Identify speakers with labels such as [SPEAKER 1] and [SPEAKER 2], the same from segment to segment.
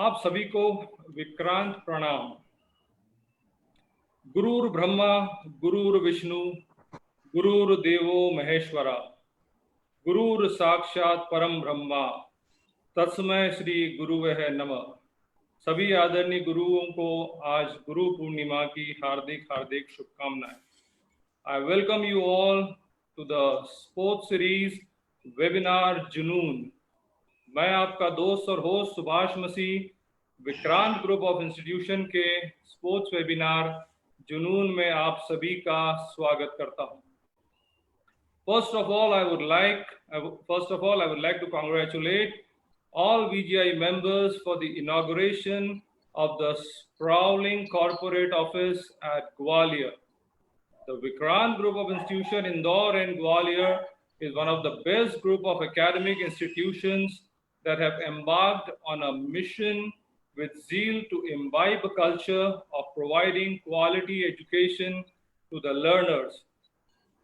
[SPEAKER 1] आप सभी को विक्रांत प्रणाम। गुरुर् ब्रह्मा गुरुर्विष्णु गुरुर्देवो महेश्वरा गुरुर साक्षात परम ब्रह्मा तस्मै श्री गुरुवे नमः। सभी आदरणीय गुरुओं को आज गुरु पूर्णिमा की हार्दिक हार्दिक शुभकामनाएं। I welcome you all to the sports series webinar जुनून। मैं आपका दोस्त और host Subhash Masih Vikrant group of institution के स्पोर्ट्स वेबिनार जुनून में आप सभी का स्वागत करता हूं। First of all, I would like to congratulate all VGI members for the inauguration of the sprawling corporate office at Gwalior. The Vikrant Group of Institution Indore and Gwalior is one of the best group of academic institutions that have embarked on a mission with zeal to imbibe a culture of providing quality education to the learners,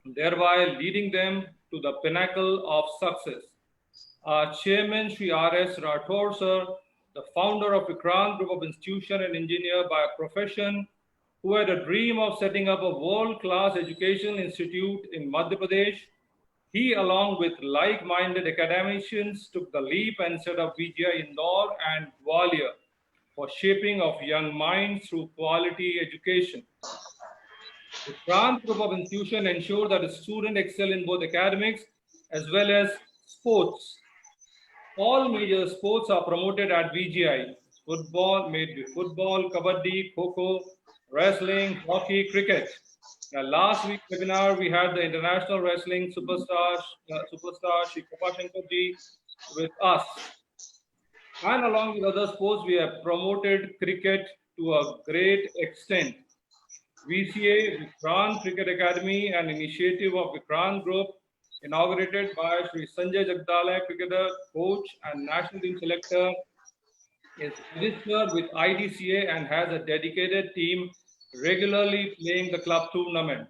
[SPEAKER 1] thereby leading them to the pinnacle of success. Our chairman, Sri R.S. Rathore, sir, the founder of Vikrant Group of Institution and engineer by profession, who had a dream of setting up a world-class educational institute in Madhya Pradesh, he, along with like-minded academicians, took the leap and set up VGI Indore and Gwalior for shaping of young minds through quality education. The Vikrant Group of Institution ensure that the students excel in both academics as well as sports. All major sports are promoted at VGI. Football, kabaddi, kho-kho, wrestling, hockey, cricket. Now, last week's webinar, we had the international wrestling superstar Shri Krapa Shankar ji with us. And along with other sports, we have promoted cricket to a great extent. VCA, Vikrant Cricket Academy, an initiative of Vikrant Group, inaugurated by Sri Sanjay Jagdale, cricketer, coach and national team selector, is registered with IDCA and has a dedicated team regularly playing the club tournament.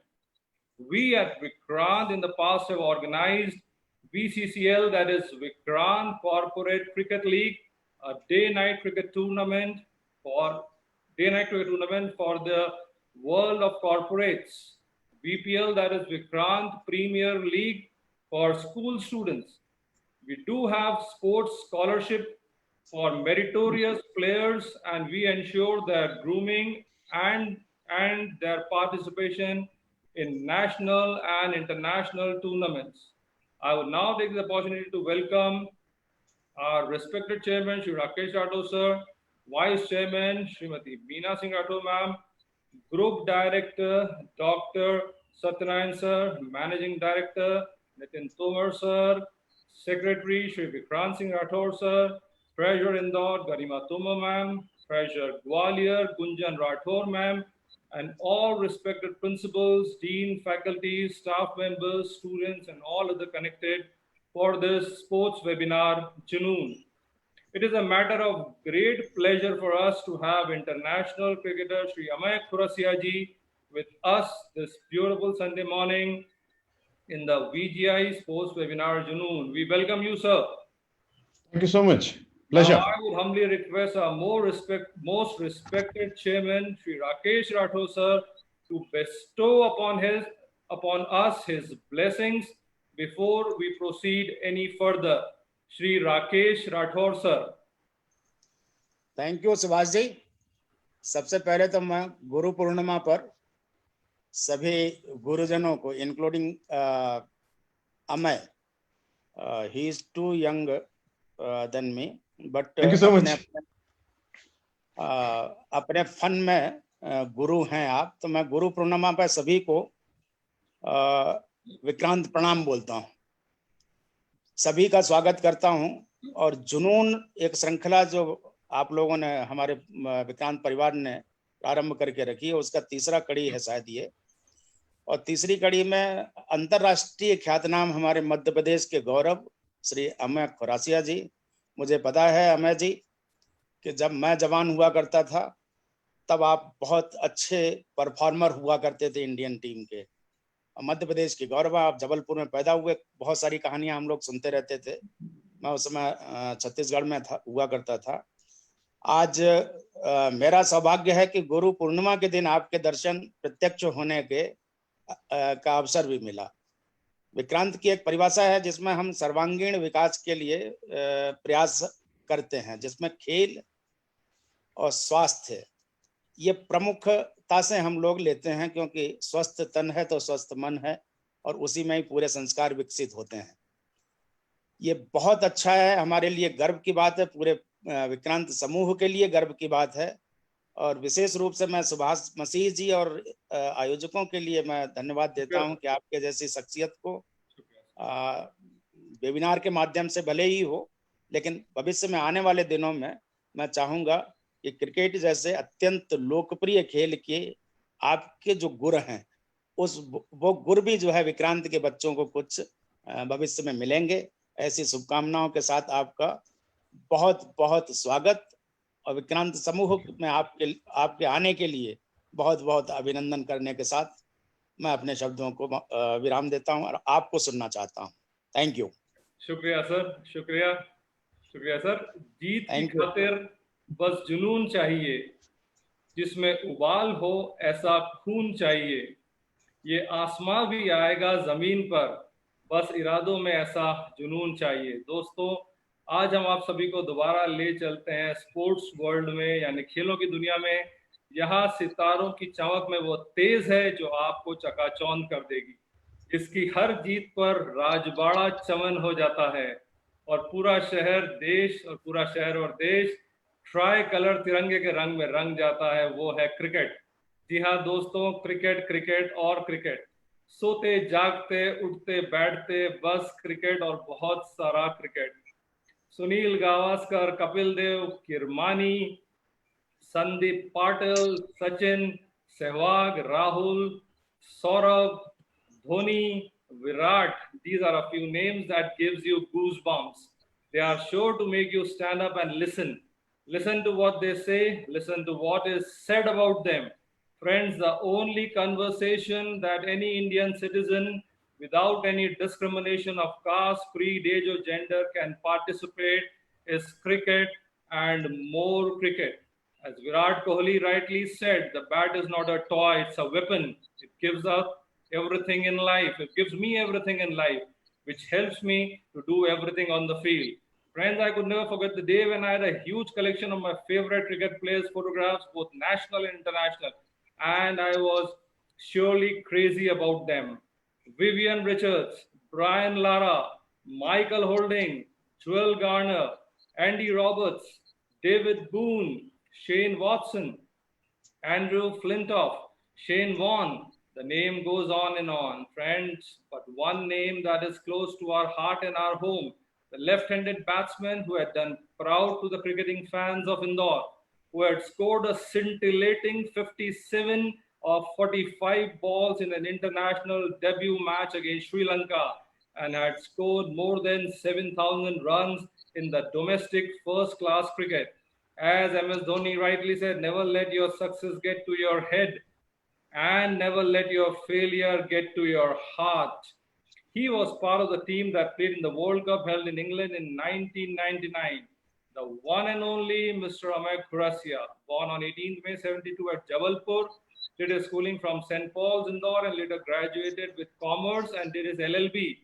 [SPEAKER 1] We at Vikrant in the past have organized VCCL, that is Vikrant Corporate Cricket League, a day-night cricket tournament for the world of corporates. VPL, that is Vikrant Premier League for school students. We do have sports scholarship for meritorious players, and we ensure their grooming and their participation in national and international tournaments. I would now take the opportunity to welcome our respected chairman, Shri Rakesh Rathore sir, vice chairman, Srimati Meena Singh Rathore ma'am, group director, Dr. Satyanarayan sir, managing director, Nitin Tomar sir, secretary, Shri Vikrant Singh Rathore sir, treasurer Indore, Garima Tomar ma'am, treasurer Gwalior, Gunjan Rathore ma'am, and all respected principals, dean, faculty, staff members, students, and all other connected for this sports webinar, Junoon. It is a matter of great pleasure for us to have international cricketer Sri Amay Khurasia ji with us this beautiful Sunday morning in the VGI Sports Webinar Junoon. We welcome you, sir.
[SPEAKER 2] Thank you so much. Pleasure.
[SPEAKER 1] Now I would humbly request our most respected chairman, Sri Rakesh Rathore sir, to bestow upon us his blessings before we proceed any further. Shri Rakesh Rathore sir.
[SPEAKER 3] Thank you Subhash ji. सबसे पहले तो मैं गुरु पूर्णिमा पर सभी गुरुजनों को including Amay, he is too young than me, but अपने फन में गुरु हैं आप, तो मैं गुरु पूर्णिमा पर सभी को विक्रांत प्रणाम बोलता हूँ, सभी का स्वागत करता हूँ। और जुनून एक श्रृंखला जो आप लोगों ने, हमारे विक्रांत परिवार ने प्रारंभ करके रखी है, उसका तीसरा कड़ी है शायद ये। और तीसरी कड़ी में अंतर्राष्ट्रीय ख्यातनाम हमारे मध्य प्रदेश के गौरव श्री अमय खुरासिया जी। मुझे पता है अमय जी कि जब मैं जवान हुआ करता था तब आप बहुत अच्छे परफॉर्मर हुआ करते थे इंडियन टीम के। मध्य प्रदेश के गौरव, आप जबलपुर में पैदा हुए, बहुत सारी कहानियां हम लोग सुनते रहते थे। मैं उस समय छत्तीसगढ़ में हुआ करता था। आज मेरा सौभाग्य है कि गुरु पूर्णिमा के दिन आपके दर्शन प्रत्यक्ष होने के का अवसर भी मिला। विक्रांत की एक परिभाषा है जिसमें हम सर्वांगीण विकास के लिए प्रयास करते हैं, जिसमें खेल और स्वास्थ्य ये प्रमुखता से हम लोग लेते हैं, क्योंकि स्वस्थ तन है तो स्वस्थ मन है और उसी में ही पूरे संस्कार विकसित होते हैं। ये बहुत अच्छा है, हमारे लिए गर्व की बात है, पूरे विक्रांत समूह के लिए गर्व की बात है। और विशेष रूप से मैं सुभाष मसीह जी और आयोजकों के लिए मैं धन्यवाद देता हूं कि आपके जैसी शख्सियत को वेबिनार के माध्यम से भले ही हो, लेकिन भविष्य में आने वाले दिनों में मैं चाहूंगा कि क्रिकेट जैसे अत्यंत लोकप्रिय खेल के आपके जो गुर हैं वो गुर भी जो है विक्रांत के बच्चों को कुछ भविष्य में मिलेंगे। ऐसी शुभकामनाओं के साथ आपका बहुत बहुत स्वागत और विक्रांत समूह में आपके आने के लिए बहुत बहुत अभिनंदन करने के साथ मैं अपने शब्दों को विराम देता हूं और आपको सुनना चाहता हूं। Thank you.
[SPEAKER 1] शुक्रिया सर, शुक्रिया सर। जीत की खातिर बस जुनून चाहिए, जिसमें उबाल हो ऐसा खून चाहिए। ये आसमां भी आएगा जमीन पर, बस इरादों में ऐसा जुनून चाहिए। दोस्तों, आज हम आप सभी को दोबारा ले चलते हैं स्पोर्ट्स वर्ल्ड में, यानी खेलों की दुनिया में। यहाँ सितारों की चमक में वो तेज है जो आपको चकाचौंध कर देगी, जिसकी हर जीत पर राजबाड़ा चमन हो जाता है और पूरा शहर और देश ट्राई कलर तिरंगे के रंग में रंग जाता है। वो है क्रिकेट। जी हाँ दोस्तों, क्रिकेट, क्रिकेट और क्रिकेट। सोते जागते उठते बैठते बस क्रिकेट और बहुत सारा cricket. Sunil Gavaskar, Kapil Dev, Kirmani, Sandeep Patil, Sachin, Sehwag, Rahul, Saurav, Dhoni, Virat. These are a few names that gives you goosebumps. They are sure to make you stand up and listen. Listen to what they say. Listen to what is said about them. Friends, the only conversation that any Indian citizen, without any discrimination of caste, creed, age, or gender, can participate is cricket and more cricket. As Virat Kohli rightly said, the bat is not a toy, it's a weapon. It gives us everything in life. It gives me everything in life, which helps me to do everything on the field. Friends, I could never forget the day when I had a huge collection of my favorite cricket players' photographs, both national and international, and I was surely crazy about them. Vivian Richards, Brian Lara, Michael Holding, Joel Garner, Andy Roberts, David Boone, Shane Watson, Andrew Flintoff, Shane Warne. The name goes on and on, friends, but one name that is close to our heart and our home, the left-handed batsman who had done proud to the cricketing fans of Indore, who had scored a scintillating 57 of 45 balls in an international debut match against Sri Lanka and had scored more than 7,000 runs in the domestic first-class cricket. As MS Dhoni rightly said, never let your success get to your head and never let your failure get to your heart. He was part of the team that played in the World Cup held in England in 1999. The one and only Mr. Amay Khurasia, born on 18th May 72 at Jabalpur, did his schooling from St. Paul's, Indore, and later graduated with Commerce and did his LLB.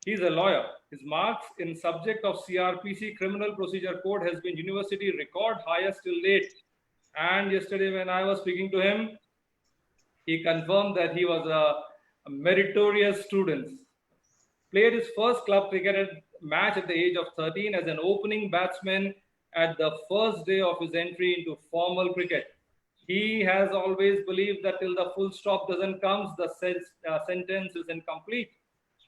[SPEAKER 1] He's a lawyer. His marks in subject of CRPC Criminal Procedure Code has been university record highest till date. And yesterday when I was speaking to him, he confirmed that he was a meritorious student. Played his first club cricket match at the age of 13 as an opening batsman at the first day of his entry into formal cricket. He has always believed that till the full stop doesn't come, the sentence is incomplete.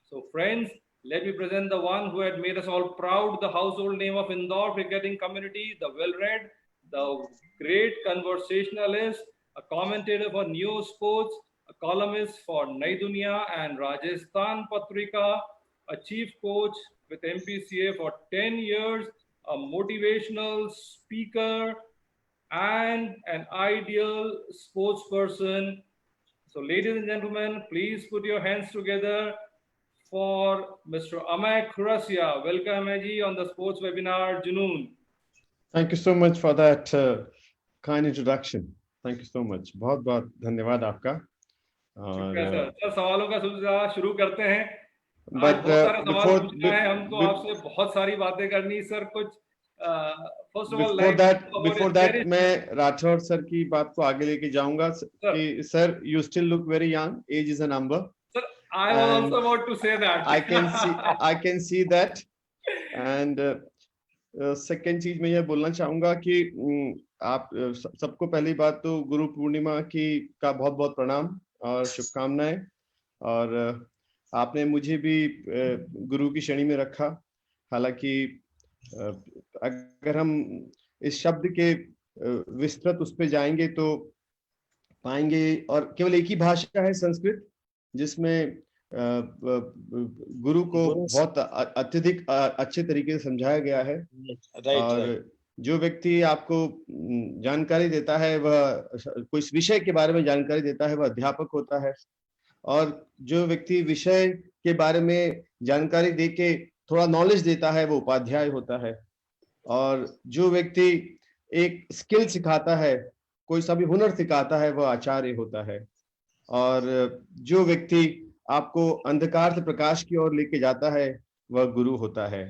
[SPEAKER 1] So friends, let me present the one who had made us all proud, the household name of Indore cricketing community, the well-read, the great conversationalist, a commentator for Neo Sports, a columnist for Nai Duniya and Rajasthan Patrika, a chief coach with MPCA for 10 years, a motivational speaker, and an ideal sportsperson. So ladies and gentlemen, please put your hands together for Mr. Amay Khurasia. Welcome, Amay ji, on the sports webinar Junoon.
[SPEAKER 2] Thank you so much for that kind introduction. Thank you so much. बहुत बहुत धन्यवाद आपका.
[SPEAKER 1] शुक्रिया sir. Sir सवालों का सिलसिला शुरू करते हैं. आज
[SPEAKER 2] But
[SPEAKER 1] बहुत सारे सवाल
[SPEAKER 2] before
[SPEAKER 1] पूछना है हमको आपसे, बहुत सारी बातें करनी सर. कुछ first of all
[SPEAKER 2] before that मैं राठौर सर की बात को आगे लेके जाऊंगा कि sir you still look very young. Age is a number.
[SPEAKER 1] Sir, I was also about to say that.
[SPEAKER 2] I can see that. And second चीज मैं ये बोलना चाहूंगा कि आप सबको पहली बात तो गुरु पूर्णिमा की का बहुत बहुत प्रणाम और शुभकामनाएं. और आपने मुझे भी गुरु की श्रेणी में रखा. हालांकि अगर हम इस शब्द के विस्तृत उस पे जाएंगे तो पाएंगे, और केवल एक ही भाषा है संस्कृत जिसमें गुरु को बहुत अत्यधिक अच्छे तरीके से समझाया गया है. और जो व्यक्ति आपको जानकारी देता है, वह कोई विषय के बारे में जानकारी देता है, वह अध्यापक होता है. और जो व्यक्ति विषय के बारे में जानकारी देके थोड़ा नॉलेज देता है, वो उपाध्याय होता है. और जो व्यक्ति एक स्किल सिखाता है, कोई सा भी हुनर सिखाता है, वह आचार्य होता है. और जो व्यक्ति आपको अंधकार से प्रकाश की ओर लेके जाता है, वह गुरु होता है.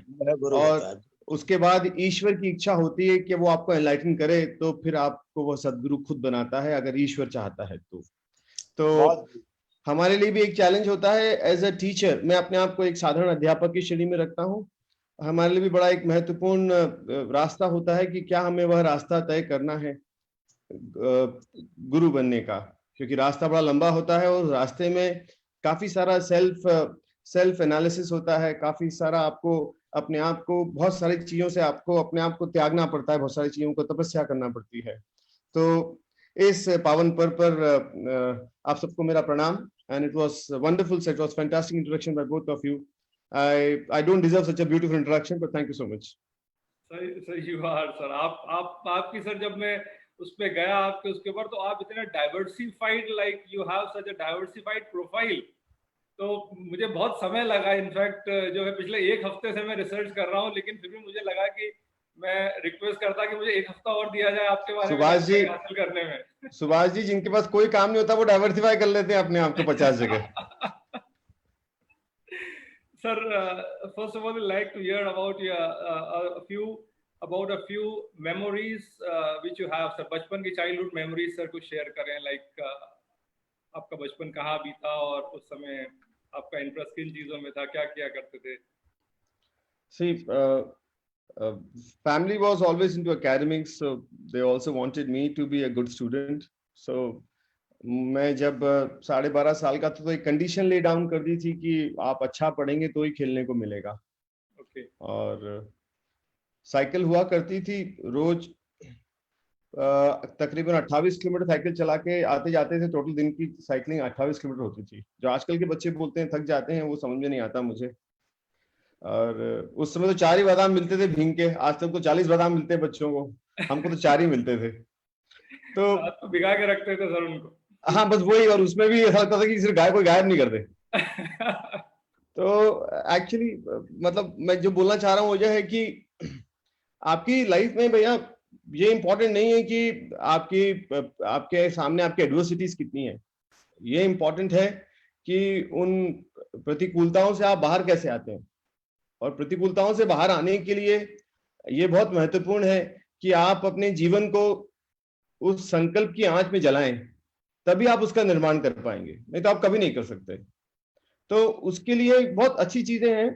[SPEAKER 2] और उसके बाद ईश्वर की इच्छा होती है कि वो आपको एनलाइटन करे, तो फिर आपको वो सदगुरु खुद बनाता है, अगर ईश्वर चाहता है तो हमारे लिए भी एक चैलेंज होता है एज अ टीचर. मैं अपने आप को एक साधारण अध्यापक की श्रेणी में रखता हूँ. हमारे लिए भी बड़ा एक महत्वपूर्ण रास्ता होता है कि क्या हमें वह रास्ता तय करना है गुरु बनने का, क्योंकि रास्ता बड़ा लंबा होता है और रास्ते में काफी सारा सेल्फ एनालिसिस होता है. काफी सारा आपको अपने आप को बहुत सारी चीजों से आपको अपने आप को त्यागना पड़ता है, बहुत सारी चीजों को तपस्या करना पड़ती है. तो इस पावन पर्व पर आप सबको मेरा प्रणाम. And it was wonderful sir, it was fantastic introduction by both of you. I don't deserve such a beautiful introduction, but thank you so much.
[SPEAKER 1] Sir you are sir. आपकी सर जब मैं उस पे गया आपके उसके ऊपर, तो आप इतने diversified, like you have such a diversified profile. तो मुझे बहुत समय लगा. इनफैक्ट जो है पिछले एक हफ्ते से मैं रिसर्च कर रहा हूँ, लेकिन फिर भी मुझे लगा कि मैं रिक्वेस्ट करता कि मुझे एक हफ्ता और दिया जाए आपके बारे में हासिल करने में.
[SPEAKER 2] सुभाष जी, जिनके पास कोई काम नहीं होता वो डाइवर्सिफाई कर लेते हैं अपने आप को 50 जगह.
[SPEAKER 1] Sir, first of all, we'd like to hear about a few memories which you have, sir. बचपन की childhood memories, sir, कुछ share करें. Like आपका बचपन कहाँ बीता और उस समय आपका इंटरेस्ट किन चीजों में था, क्या किया करते थे?
[SPEAKER 2] See, family was always into academics, so they also wanted me to be a good student. So मैं जब 12.5 साल का था तो एक कंडीशन ले डाउन कर दी थी कि आप अच्छा पढ़ेंगे तो ही खेलने को मिलेगा.
[SPEAKER 1] Okay.
[SPEAKER 2] और साइकिल हुआ करती थी रोज तकरीबन 28 किलोमीटर साइकिल चला के आते जाते थे. टोटल दिन की साइकिलिंग 28 किलोमीटर होती थी. जो आजकल के बच्चे बोलते हैं थक जाते हैं, वो समझ में नहीं आता मुझे. और उस समय तो 4 ही बादाम मिलते थे भींग के. आज तक तो 40 बादाम मिलते हैं बच्चों को, हमको तो 4 ही मिलते थे. तो
[SPEAKER 1] भिगा के रखते थे सर उनको.
[SPEAKER 2] हाँ, बस वही. और उसमें भी ऐसा लगता था कि सिर्फ गाय कोई गायब नहीं कर दे. तो एक्चुअली मतलब मैं जो बोलना चाह रहा हूँ वो यह है कि आपकी लाइफ में भैया ये इम्पोर्टेंट नहीं है कि आपके सामने आपकी एडवर्सिटीज कितनी है. ये इम्पोर्टेंट है कि उन प्रतिकूलताओं से आप बाहर कैसे आते हैं. और प्रतिकूलताओं से बाहर आने के लिए ये बहुत महत्वपूर्ण है कि आप अपने जीवन को उस संकल्प की आंच में जलाएं, तभी आप उसका निर्माण कर पाएंगे, नहीं तो आप कभी नहीं कर सकते. तो उसके लिए बहुत अच्छी चीजें हैं,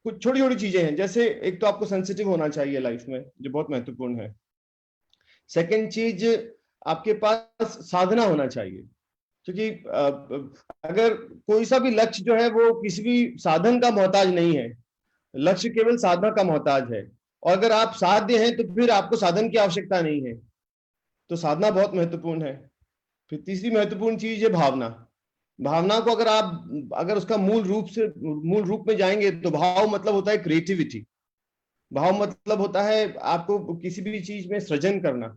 [SPEAKER 2] कुछ छोटी छोटी चीजें हैं. जैसे एक तो आपको सेंसिटिव होना चाहिए लाइफ में, जो बहुत महत्वपूर्ण है. सेकंड चीज, आपके पास साधना होना चाहिए, क्योंकि अगर कोई सा भी लक्ष्य जो है वो किसी भी साधन का मोहताज नहीं है. लक्ष्य केवल साधना का मोहताज है. और अगर आप साध्य हैं तो फिर आपको साधन की आवश्यकता नहीं है. तो साधना बहुत महत्वपूर्ण है. फिर तीसरी महत्वपूर्ण चीज है भावना. भावना को अगर उसका मूल रूप में जाएंगे तो भाव मतलब होता है क्रिएटिविटी. भाव मतलब होता है आपको किसी भी चीज में सृजन करना.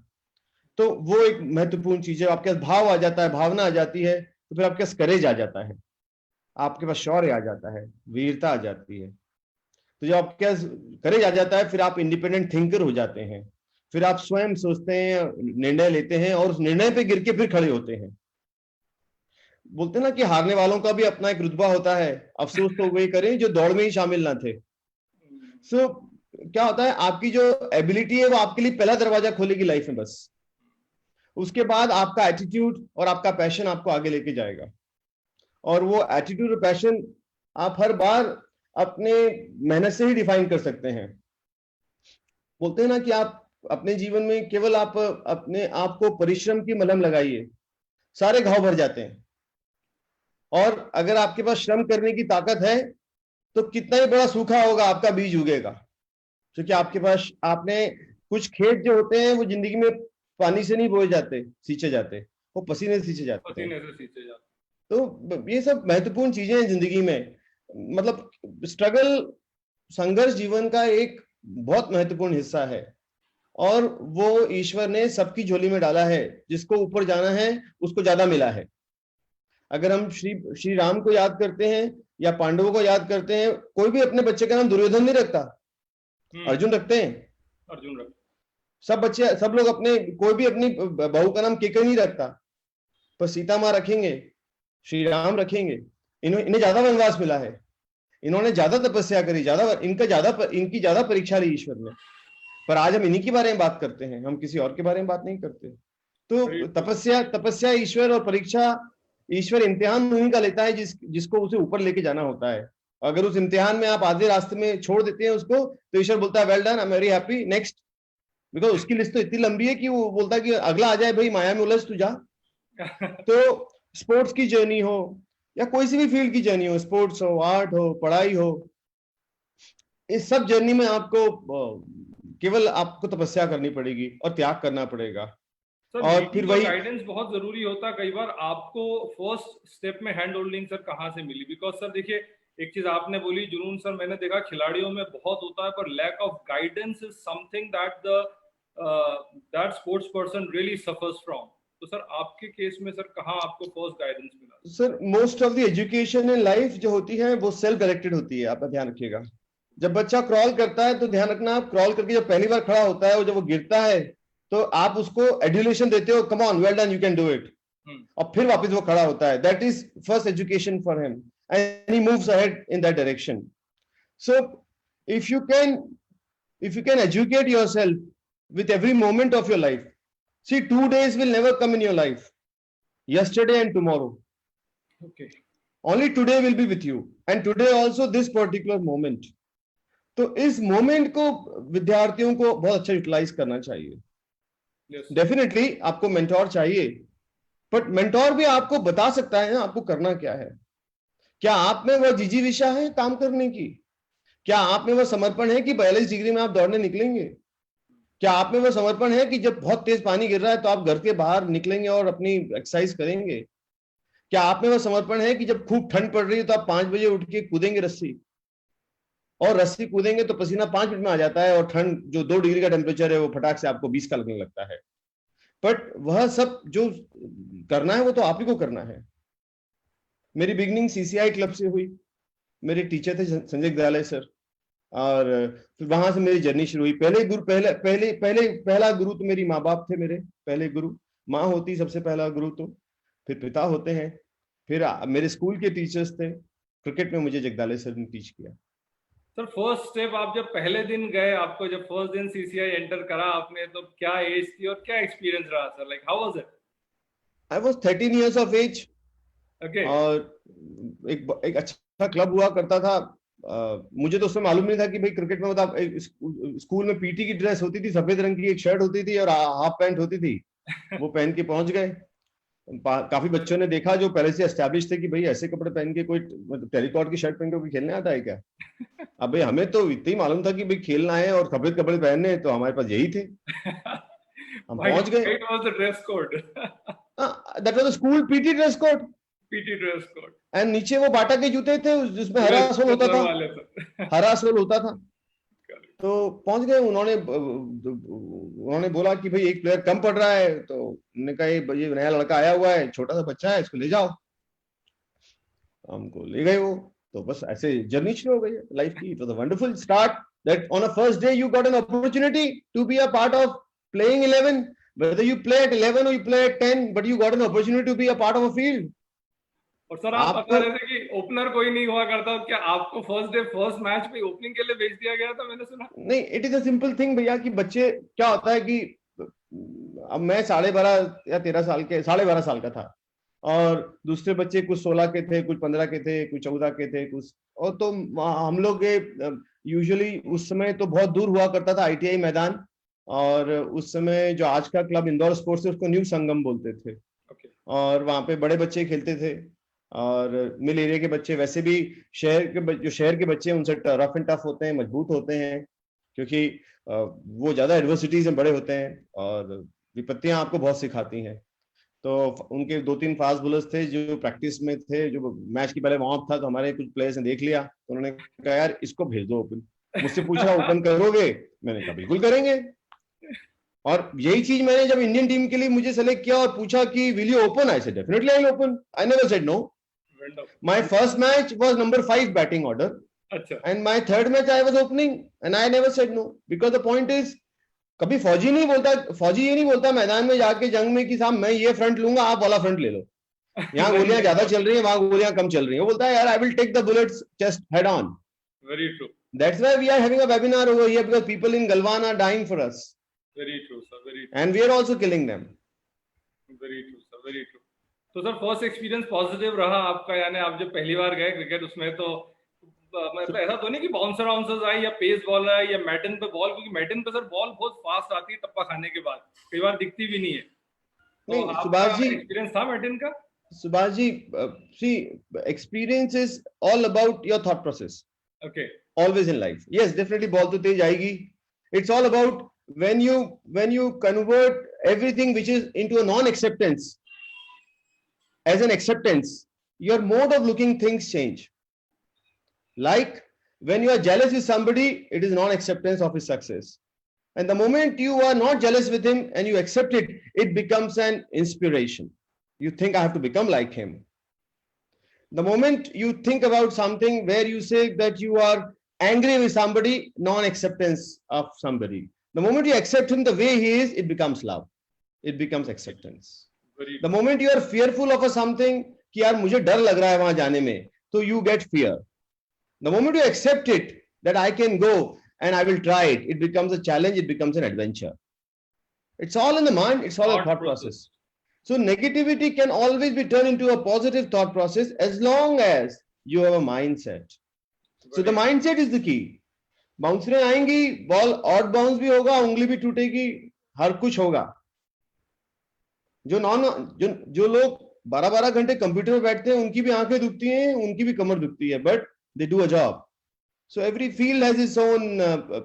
[SPEAKER 2] तो वो एक महत्वपूर्ण चीज है. आपके पास भाव आ जाता है, भावना आ जाती है, तो फिर आपके पास करेज आ जाता है, आपके पास शौर्य आ जाता है, वीरता आ जाती है. तो जब आपके करेज आ जाता है, फिर आप इंडिपेंडेंट थिंकर हो जाते हैं, फिर आप स्वयं सोचते हैं, निर्णय लेते हैं और उस निर्णय पे गिर के फिर खड़े होते हैं। बोलते ना कि हारने वालों का भी अपना एक रुतबा होता है, अफसोस तो वही करें जो दौड़ में ही शामिल ना थे। सो क्या होता है, आपकी जो एबिलिटी है वो आपके लिए पहला दरवाजा खोलेगी लाइफ में, बस उसके बाद आपका एटीट्यूड और आपका पैशन आपको आगे लेके जाएगा। और वो एटीट्यूड और पैशन आप हर बार अपने मेहनत से ही डिफाइन कर सकते हैं। बोलते हैं ना कि आप अपने जीवन में केवल आप अपने आप को परिश्रम की मलहम लगाइए, सारे घाव भर जाते हैं। और अगर आपके पास श्रम करने की ताकत है तो कितना ही बड़ा सूखा होगा, आपका बीज उगेगा। क्योंकि आपके पास, आपने कुछ खेत जो होते हैं वो जिंदगी में पानी से नहीं बोए जाते, सींचे जाते, वो पसीने से सींचे जाते हैं।
[SPEAKER 1] पसीने से सींचे जाते।
[SPEAKER 2] तो ये सब महत्वपूर्ण चीजें हैं जिंदगी में। मतलब स्ट्रगल, संघर्ष जीवन का एक बहुत महत्वपूर्ण हिस्सा है और वो ईश्वर ने सबकी झोली में डाला है। जिसको ऊपर जाना है उसको ज्यादा मिला है। अगर हम श्री राम को याद करते हैं या पांडवों को याद करते हैं, कोई भी अपने बच्चे का नाम दुर्योधन नहीं रखता, अर्जुन रखते हैं।
[SPEAKER 1] अर्जुन रखते,
[SPEAKER 2] सब बच्चे, सब लोग अपने, कोई भी अपनी बहू का नाम केकई नहीं रखता, पर सीता माँ रखेंगे, श्री राम रखेंगे। इन्हें ज्यादा वनवास मिला है, इन्होंने ज्यादा तपस्या करी, इनकी ज्यादा परीक्षा ली ईश्वर ने। पर आज हम इन्हीं के बारे में बात करते हैं, हम किसी और के बारे में बात नहीं करते। तो तपस्या ईश्वर और परीक्षा ईश्वर इम्तिहान उन्हीं का लेता है जिसको उसे ऊपर लेके जाना होता है। अगर उस इम्तिहान में आप आधे रास्ते में छोड़ देते हैं उसको, तो ईश्वर बोलता है well done, I am very happy, next. Because उसकी लिस्ट तो इतनी लंबी है कि वो बोलता है कि अगला आ जाए भाई, माया में उलझ तू जा। तो स्पोर्ट्स की जर्नी हो या कोई सी भी फील्ड की जर्नी हो, स्पोर्ट्स हो, आर्ट हो, पढ़ाई हो, इस सब जर्नी में आपको केवल आपको तपस्या करनी पड़ेगी और त्याग करना पड़ेगा।
[SPEAKER 1] और फिर वही गाइडेंस बहुत जरूरी होता है। कई बार आपको फर्स्ट स्टेप में हैंड होल्डिंग सर कहाँ से मिली? बिकॉज सर देखिए, एक चीज आपने बोली जुनून, सर मैंने देखा खिलाड़ियों में बहुत होता है, पर lack of guidance is something that sports person really suffers from. तो सर आपके केस में सर कहाँ आपको फर्स्ट गाइडेंस मिला?
[SPEAKER 2] Sir most of the education in life जो होती है वो सेल्फ डायरेक्टेड होती है, आपका ध्यान रखिएगा। जब बच्चा क्रॉल करता है तो ध्यान रखना, आप क्रॉल करके जब पहली बार खड़ा होता है और जब वो गिरता है तो आप उसको एड्यूलेशन देते हो, come on, well done, you can do it, और फिर वापस वो खड़ा होता है। That is first education for him and he moves ahead in that direction. So if you can educate yourself with every moment of your life, see, 2 days will never come in your life, yesterday and tomorrow.
[SPEAKER 1] Okay,
[SPEAKER 2] only today will be with you, and today also this particular moment. तो इस moment को विद्यार्थियों को बहुत अच्छा utilise करना चाहिए। Definitely आपको मेंटोर चाहिए, बट मेंटोर भी आपको बता सकता है ना आपको करना क्या है। क्या आप में वह जिजीविषा है काम करने की? क्या आप में वह समर्पण है कि 42 डिग्री में आप दौड़ने निकलेंगे? क्या आप में वो समर्पण है कि जब बहुत तेज पानी गिर रहा है तो आप घर के बाहर निकलेंगे और अपनी एक्सरसाइज करेंगे? क्या आप में वो समर्पण है कि जब खूब ठंड पड़ रही है तो आप 5 बजे उठ के कूदेंगे रस्सी, और रस्सी कूदेंगे तो पसीना 5 मिनट में आ जाता है और ठंड जो 2 डिग्री का टेम्परेचर है वो फटाक से आपको 20 का लगने लगता है। बट वह सब जो करना है वो तो आप ही को करना है। मेरी बिगनिंग सीसीआई क्लब से हुई, मेरे टीचर थे संजय गदाले सर, और फिर वहां से मेरी जर्नी शुरू हुई। पहला गुरु तो मेरी माँ बाप थे, मेरे पहले गुरु। माँ होती सबसे पहला गुरु, तो फिर पिता होते हैं, फिर मेरे स्कूल के टीचर्स थे। क्रिकेट में मुझे जगदाले सर ने टीच किया।
[SPEAKER 1] सर फर्स्ट स्टेप, आप जब पहले दिन गए, आपको जब फर्स्ट दिन सीसीआई एंटर करा आपने, तो क्या एज थी और क्या एक्सपीरियंस रहा sir? Like how was it? I
[SPEAKER 2] was 13 years of age.
[SPEAKER 1] Okay.
[SPEAKER 2] और एक अच्छा क्लब हुआ करता था। मुझे तो उसमें मालूम नहीं था कि भाई क्रिकेट में मतलब स्कूल में पीटी की ड्रेस होती थी, सफेद रंग की एक शर्ट होती थी और हाफ पैंट होती थी, वो पहन के पहुंच गए। काफी बच्चों ने देखा जो पहले से एस्टैब्लिश थे कि भाई ऐसे कपड़े पहन के कोई टेरिकॉट की शर्ट पहन के कोई खेलने आता है क्या? अब भाई हमें तो इतना ही मालूम था कि भाई खेलना है और सफेद कपड़े पहनने, तो हमारे पास यही थे। हम पहुंच गए।
[SPEAKER 1] It was the dress code.
[SPEAKER 2] That was the school PT dress code.
[SPEAKER 1] PT dress code.
[SPEAKER 2] And नीचे वो बाटा के जूते थे जिसमें हरा सोल होता था, हरा सोल होता था। तो पहुंच गए। उन्होंने बोला कि भाई एक प्लेयर कम पड़ रहा है, तो उन्होंने कहा ये नया लड़का आया हुआ है, छोटा सा बच्चा है, इसको ले जाओ। हमको ले गए वो। तो बस ऐसे जर्नी शुरू हो गई है लाइफ की. It was a wonderful start that on a first day you got an opportunity to be a part of playing 11, whether you play at 11 or you play at 10, but you got an opportunity to be a part of a field.
[SPEAKER 1] और sir आप
[SPEAKER 2] आपको
[SPEAKER 1] बता रहे थे कि opener कोई नहीं हुआ करता, क्या आपको फर्स्ट डे फर्स्ट मैच पे ओपनिंग के लिए भेज दिया गया था? मैंने सुना.
[SPEAKER 2] नहीं, it is a simple thing भैया कि बच्चे क्या होता है कि अब मैं 12.5 या 13 साल के 12.5 साल का था और दूसरे बच्चे कुछ 16 के थे, कुछ 15 के थे, कुछ 14 के थे, कुछ और तो हम लोग यूजुअली उस समय तो बहुत दूर हुआ करता था आईटीआई मैदान, और उस समय जो आज का क्लब इंदौर स्पोर्ट्स है उसको न्यू संगम बोलते थे.
[SPEAKER 1] Okay.
[SPEAKER 2] और वहां पे बड़े बच्चे खेलते थे और मिल एरिया के बच्चे, वैसे भी जो शहर के बच्चे हैं उनसे रफ एंड टफ होते हैं, मजबूत होते हैं, क्योंकि वो ज्यादा एडवर्सिटीज में बड़े होते हैं और विपत्तियां आपको बहुत सिखाती हैं. तो उनके 2-3 फास्ट बॉलर्स थे जो प्रैक्टिस में थे, जो मैच के पहले वार्म अप था, तो हमारे कुछ प्लेयर्स ने देख लिया, तो उन्होंने कहा यार इसको भेज दो ओपन. मुझसे पूछा ओपन करोगे? मैंने कहा बिल्कुल करेंगे. और यही चीज मैंने जब इंडियन टीम के लिए मुझे सेलेक्ट किया और पूछा कि will you open, I said definitely I will open. I never said no. My first match was number 5 batting order.
[SPEAKER 1] अच्छा.
[SPEAKER 2] And my third match I was opening and I never said no, because the point is कभी फौजी नहीं बोलता, फौजी ये नहीं बोलता मैदान में जाके जंग में कि साहब मैं ये फ्रंट लूंगा, आप वाला फ्रंट ले लो. यहाँ गोलियां ज्यादा चल रही हैं, वहां गोलियां कम चल रही हैं. वो बोलता है यार I will take the bullets just head on.
[SPEAKER 1] Very true.
[SPEAKER 2] That's why we are having a webinar over here, because people in Galwan are dying for us.
[SPEAKER 1] Very true, sir. Very true.
[SPEAKER 2] And we are also killing them.
[SPEAKER 1] Very true, sir. Very true. तो sir first experience positive रहा आपका, यानी आप जब पहली बार गए cricket उसमें, तो मतलब ऐसा तो नहीं कि बाउंसर वाउंसर्स आए या पेस बॉल है या मैटन पे बॉल, क्योंकि मैटन पे सर बॉल बहुत फास्ट आती है टप्पा खाने के बाद, कई बार दिखती भी नहीं है. तो
[SPEAKER 2] नहीं, सुभाष जी,
[SPEAKER 1] एक्सपीरियंस था मैटन का?
[SPEAKER 2] Subhash ji, see, experience is all about your thought process.
[SPEAKER 1] Okay.
[SPEAKER 2] Always in life. Yes, definitely ball to तेज आएगी. It's all about when you convert everything which is into a non-acceptance as an acceptance, your mode of looking things change. Like when you are jealous with somebody, it is non-acceptance of his success. And the moment you are not jealous with him and you accept it, it becomes an inspiration. You think I have to become like him. The moment you think about something where you say that you are angry with somebody, non-acceptance of somebody. The moment you accept him the way he is, it becomes love. It becomes acceptance. The moment you are fearful of a something, कि यार मुझे डर लग रहा है वहां जाने में, so you get fear. The moment you accept it, that I can go and I will try it, it becomes a challenge, it becomes an adventure. It's all in the mind, it's all a thought process. So negativity can always be turned into a positive thought process as long as you have a mindset. So the mindset is the key. बाउंसरें आएंगी, ball odd bounce भी होगा, उंगली भी टूटेगी, हर कुछ होगा. जो लोग 12-12 घंटे कंप्यूटर में बैठते हैं, उनकी भी आंखें दुखती हैं, उनकी भी कमर दुखती है, but they do a job. So every field has its own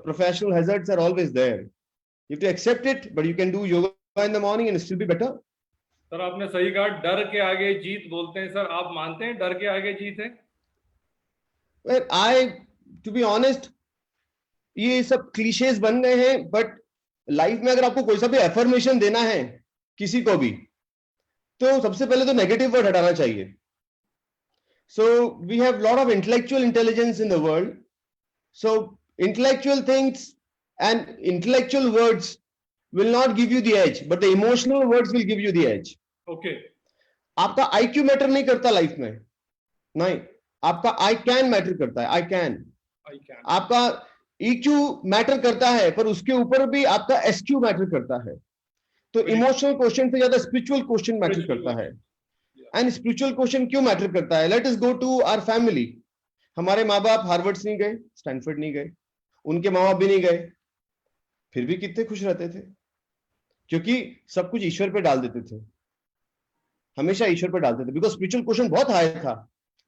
[SPEAKER 2] professional hazards are always there. You have to accept it, but you can do yoga in the morning and still be better.
[SPEAKER 1] Sir आपने सही कहा, डर के आगे जीत बोलते हैं. Sir आप मानते हैं डर के आगे जीत है?
[SPEAKER 2] Well, to be honest, ये सब क्लीशेज बन गए हैं, बट लाइफ में अगर आपको कोई सा भी एफर्मेशन देना है किसी को भी, तो सबसे पहले तो नेगेटिव वर्ड हटाना चाहिए. So we have lot of intellectual intelligence in the world. So intellectual things and intellectual words will not give you the edge, but the emotional words will give you the edge.
[SPEAKER 1] Okay.
[SPEAKER 2] आपका IQ matter नहीं करता life में, नहीं, आपका I can matter करता है. I can. आपका EQ matter करता है, पर उसके ऊपर भी आपका SQ मैटर करता है. तो इमोशनल क्वेश्चन से ज्यादा स्पिरिचुअल क्वेश्चन मैटर करता है. एंड स्पिरिचुअल क्वेश्चन क्यों मैटर करता है? Let us go to our family. हमारे माँ बाप हार्वर्ड नहीं गए, स्टैनफोर्ड नहीं गए, उनके माँ बाप भी नहीं गए, फिर भी कितने खुश रहते थे, क्योंकि सब कुछ ईश्वर पे डाल देते थे, हमेशा ईश्वर पे डालते थे, बिकॉज स्पिरिचुअल क्वेश्चन बहुत हाई था.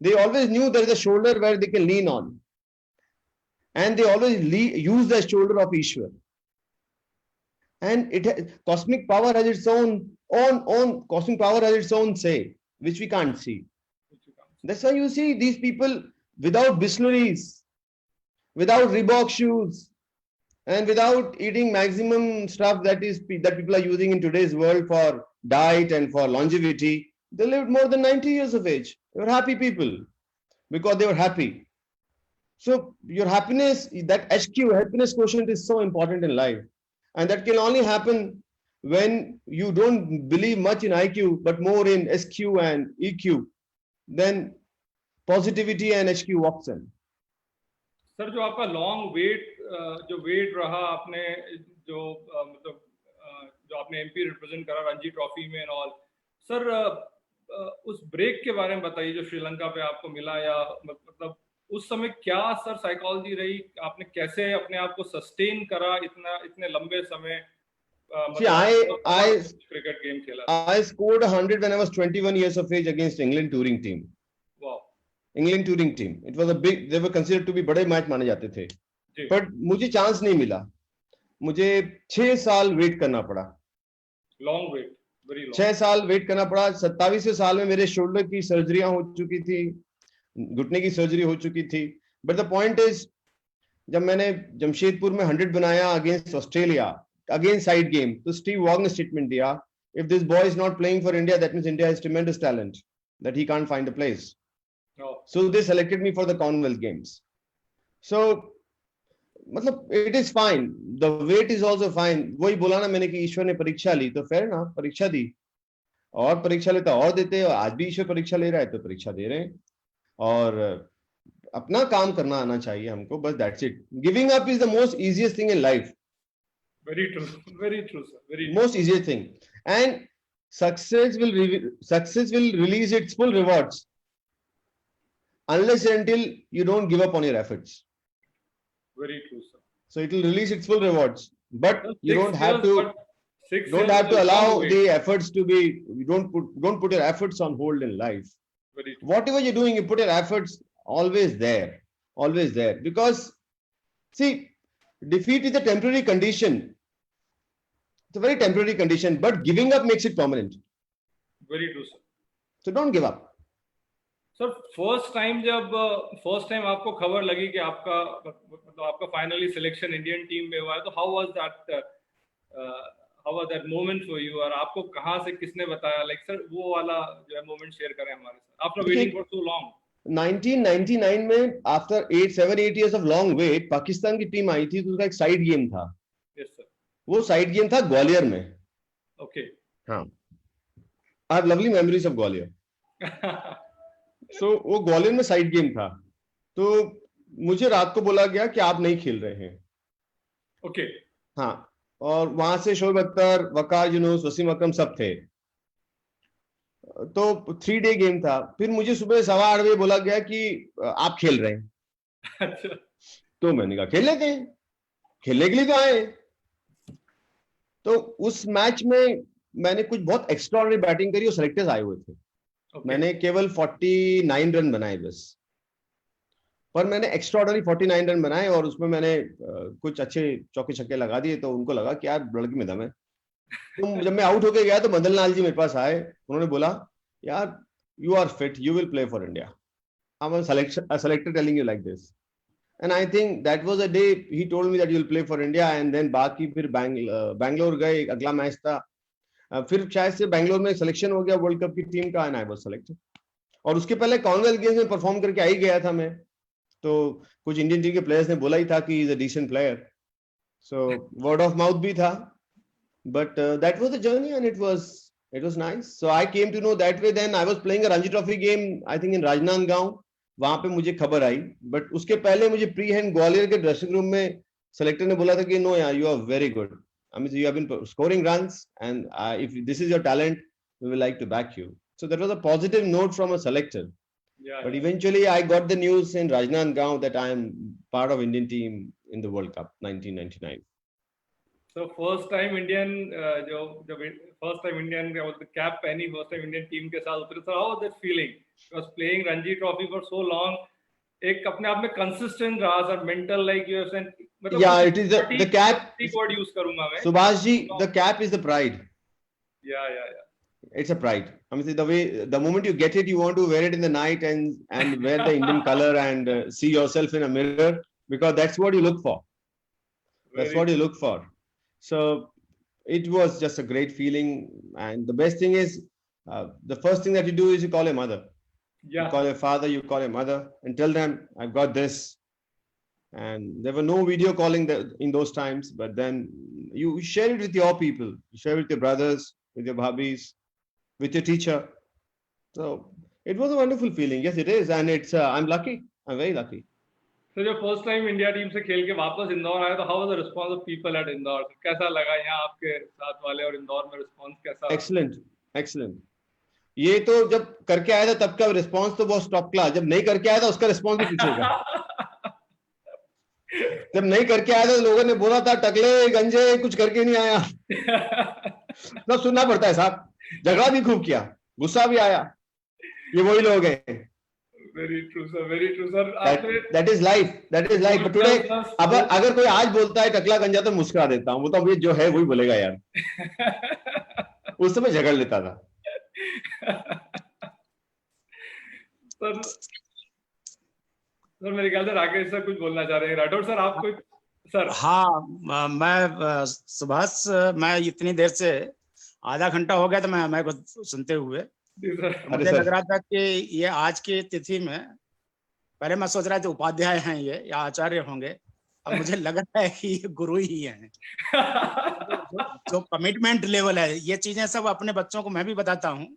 [SPEAKER 2] They always knew there is a shoulder where they can lean on, and they always use the shoulder of ईश्वर. And cosmic power has its own cosmic power has its own say, which we can't see. That's why you see these people without bistleries, without Reebok shoes, and without eating maximum stuff that people are using in today's world for diet and for longevity. They lived more than 90 years of age. They were happy people because they were happy. So your happiness, that HQ, happiness quotient, is so important in life, and that can only happen when you don't believe much in IQ but more in SQ and EQ. Then positivity and HQ walks in.
[SPEAKER 1] Sir जो आपका long जो wait रहा आपने जो मतलब जो आपने MP represent करा रणजी ट्रॉफी में एंड ऑल, सर उस ब्रेक के बारे में बताइए जो श्रीलंका पे आपको मिला, या मतलब उस समय क्या सर साइकोलॉजी रही, आपने कैसे अपने आप को सस्टेन करा इतने लंबे समय?
[SPEAKER 2] See, I
[SPEAKER 1] क्रिकेट गेम खेला.
[SPEAKER 2] I scored 100 when I was 21 years of age against England touring team.
[SPEAKER 1] Wow.
[SPEAKER 2] England touring team. It was a big, they were considered to be बड़े मैच माने जाते थे. But मुझे chance नहीं मिला. मुझे 6 साल वेट करना पड़ा.
[SPEAKER 1] Long wait, very long.
[SPEAKER 2] 6 साल वेट करना पड़ा. 27वें साल में मेरे शोल्डर की सर्जरियां हो चुकी थी, घुटने की सर्जरी हो चुकी थी. But the point is, जब मैंने जमशेदपुर में 100 बनाया against Australia, against side game, तो Steve Waugh ने statement दिया, if this boy is not playing for India, that means India has tremendous talent, that he can't find a place.
[SPEAKER 1] Oh.
[SPEAKER 2] So they selected me for the Commonwealth Games. So मतलब it is fine, the weight is also fine. वही बोला ना मैंने कि ईश्वर ने परीक्षा ली, तो fair ना, परीक्षा दी, और परीक्षा लेता और देते हैं. आज भी ईश्वर परीक्षा ले रहा है तो परीक्षा दे रहे हैं, और अपना काम करना आना चाहिए हमको, बस that's it. Giving up is the most easiest thing in life.
[SPEAKER 1] Very true, sir. Very
[SPEAKER 2] most easiest thing, and success will release its full rewards unless and until you don't give up on your efforts.
[SPEAKER 1] Very true, sir.
[SPEAKER 2] So it will release its full rewards, but you don't have to allow the efforts to be, you don't put your efforts on hold in life.
[SPEAKER 1] Very true.
[SPEAKER 2] Whatever you're doing, you put your efforts always there, because see, defeat is a temporary condition. It's a very temporary condition, but giving up makes it permanent.
[SPEAKER 1] Very true, sir.
[SPEAKER 2] So don't give up.
[SPEAKER 1] Sir first time आपको खबर लगी कि आपका finally selection Indian team में हुआ है, तो how was that moment for you, और आपको कहां से किसने बताया, लाइक सर वो वाला जो है मोमेंट शेयर करें हमारे साथ, after waiting for so long.
[SPEAKER 2] 1999 में after 7-8 years of long wait, Pakistan की टीम आई थी, तो उसका एक साइड गेम था.
[SPEAKER 1] Yes sir.
[SPEAKER 2] वो साइड गेम था ग्वालियर में.
[SPEAKER 1] ओके.
[SPEAKER 2] हाँ, I have lovely memories of Gwalior. So वो ग्वालियर में साइड गेम था, तो मुझे रात को बोला गया कि आप नहीं खेल रहे हैं.
[SPEAKER 1] ओके.
[SPEAKER 2] हाँ, और वहां से शोएब अख्तर, वकार यूनुस, वसीम अकरम सब थे. तो 3 day गेम था. फिर मुझे सुबह 8:15 बजे बोला गया कि आप खेल रहे हैं.
[SPEAKER 1] अच्छा.
[SPEAKER 2] तो मैंने कहा खेल लेते हैं, खेलने के लिए तो आए. तो उस मैच में मैंने कुछ बहुत एक्स्ट्राऑर्डिनरी बैटिंग करी और सेलेक्टर्स आए हुए थे. मैंने केवल 49 रन बनाए बस, पर मैंने एक्स्ट्राऑर्डिनरी 49 रन बनाए, और उसमें मैंने कुछ अच्छे चौके छक्के लगा दिए. तो उनको लगा कि यार लड़की में दम है. तो जब मैं आउट होके गया तो मदन लाल जी मेरे पास आए. उन्होंने बोला, यार you are fit, you will play for India. I am a selector telling you like this. And I think that was a day he told me that you'll play for India. And then बाकी फिर बैंगलोर गए, अगला match था. फिर शायद से बैंगलोर में selection हो गया वर्ल्ड कप की टीम का, and I was selected. और उसके पहले कॉमनवेल्थ गेम्स में परफॉर्म करके आ ही गया था मैं. तो कुछ इंडियन टीम के प्लेयर्स ने बोला ही था कि he is a decent player. So word of mouth भी था. But that was the journey, and it was nice. So I came to know that way. Then I was playing a Ranji Trophy game, I think in Rajnandgaon. वहां पे मुझे खबर आई, but उसके पहले मुझे pre hand Gwalior के dressing room में selector ने बोला था कि नो यार, you are very good, I mean you have been scoring runs, and if this is your talent we will like to back you. So that was a positive note from a selector. But eventually I got the news in Rajnandgaon that I am part of Indian team in the world cup 1999.
[SPEAKER 1] So first time Indian first time Indian cap पहनी, first time Indian team के साथ उतरे. So how was that feeling? Because playing Ranji Trophy for so long, एक अपने आप में consistent रहा sir, mental like you have said.
[SPEAKER 2] Yeah, it is the cap.
[SPEAKER 1] word use करूँगा मैं.
[SPEAKER 2] Subhash ji, the cap is the pride.
[SPEAKER 1] Yeah.
[SPEAKER 2] It's a pride. I mean, the moment you get it, you want to wear it in the night and wear the Indian color and see yourself in a mirror, because that's what you look for. That's what you look for. So it was just a great feeling, and the best thing is the first thing that you do is you call your mother.
[SPEAKER 1] Yeah.
[SPEAKER 2] You call your father, you call your mother, and tell them, I've got this. And there were no video calling in those times, but then you share it with your people, you share it with your brothers, with your bhabis, with your teacher. So it was a wonderful feeling. Yes, it is. And it's I'm lucky, I'm very lucky.
[SPEAKER 1] तो जब first time India team से खेल के वापस इंदौर आया तो how was the response of people at Indore? कैसा लगा यहाँ आपके साथ वाले, और इंदौर में रिस्पांस कैसा?
[SPEAKER 2] Excellent, excellent. ये तो जब करके आया था तब का रिस्पांस तो बहुत टॉप क्लास, जब नहीं करके आया था उसका रिस्पांस भी पूछेगा। जब नहीं करके आया था तो लोगों ने बोला था टकले गंजे कुछ करके नहीं आया। सब सुनना पड़ता है साहब, झगड़ा भी खूब किया, गुस्सा भी आया, ये वही लोग हैं।
[SPEAKER 1] Very true sir, very true sir.
[SPEAKER 2] That is life, that is life. But today अब अगर कोई आज बोलता है टकला गंजा तो मुस्कुरा देता हूँ, वो तो अभी जो है वही बोलेगा यार। उस समय झगड़ लेता था।
[SPEAKER 1] सर मेरे ख्याल से राकेश सर कुछ बोलना चाह रहे हैं। राठौर सर आप कोई? सर
[SPEAKER 3] हाँ, मैं सुभाष, मैं इतनी देर से आधा घंटा हो गया था मैं को सुनते हुए। मुझे लग रहा था कि ये आज की तिथि में, पहले मैं सोच रहा था उपाध्याय हैं ये या आचार्य होंगे, अब मुझे लग रहा है कि ये गुरु ही हैं। जो कमिटमेंट लेवल है, ये चीजें सब अपने बच्चों को मैं भी बताता हूँ।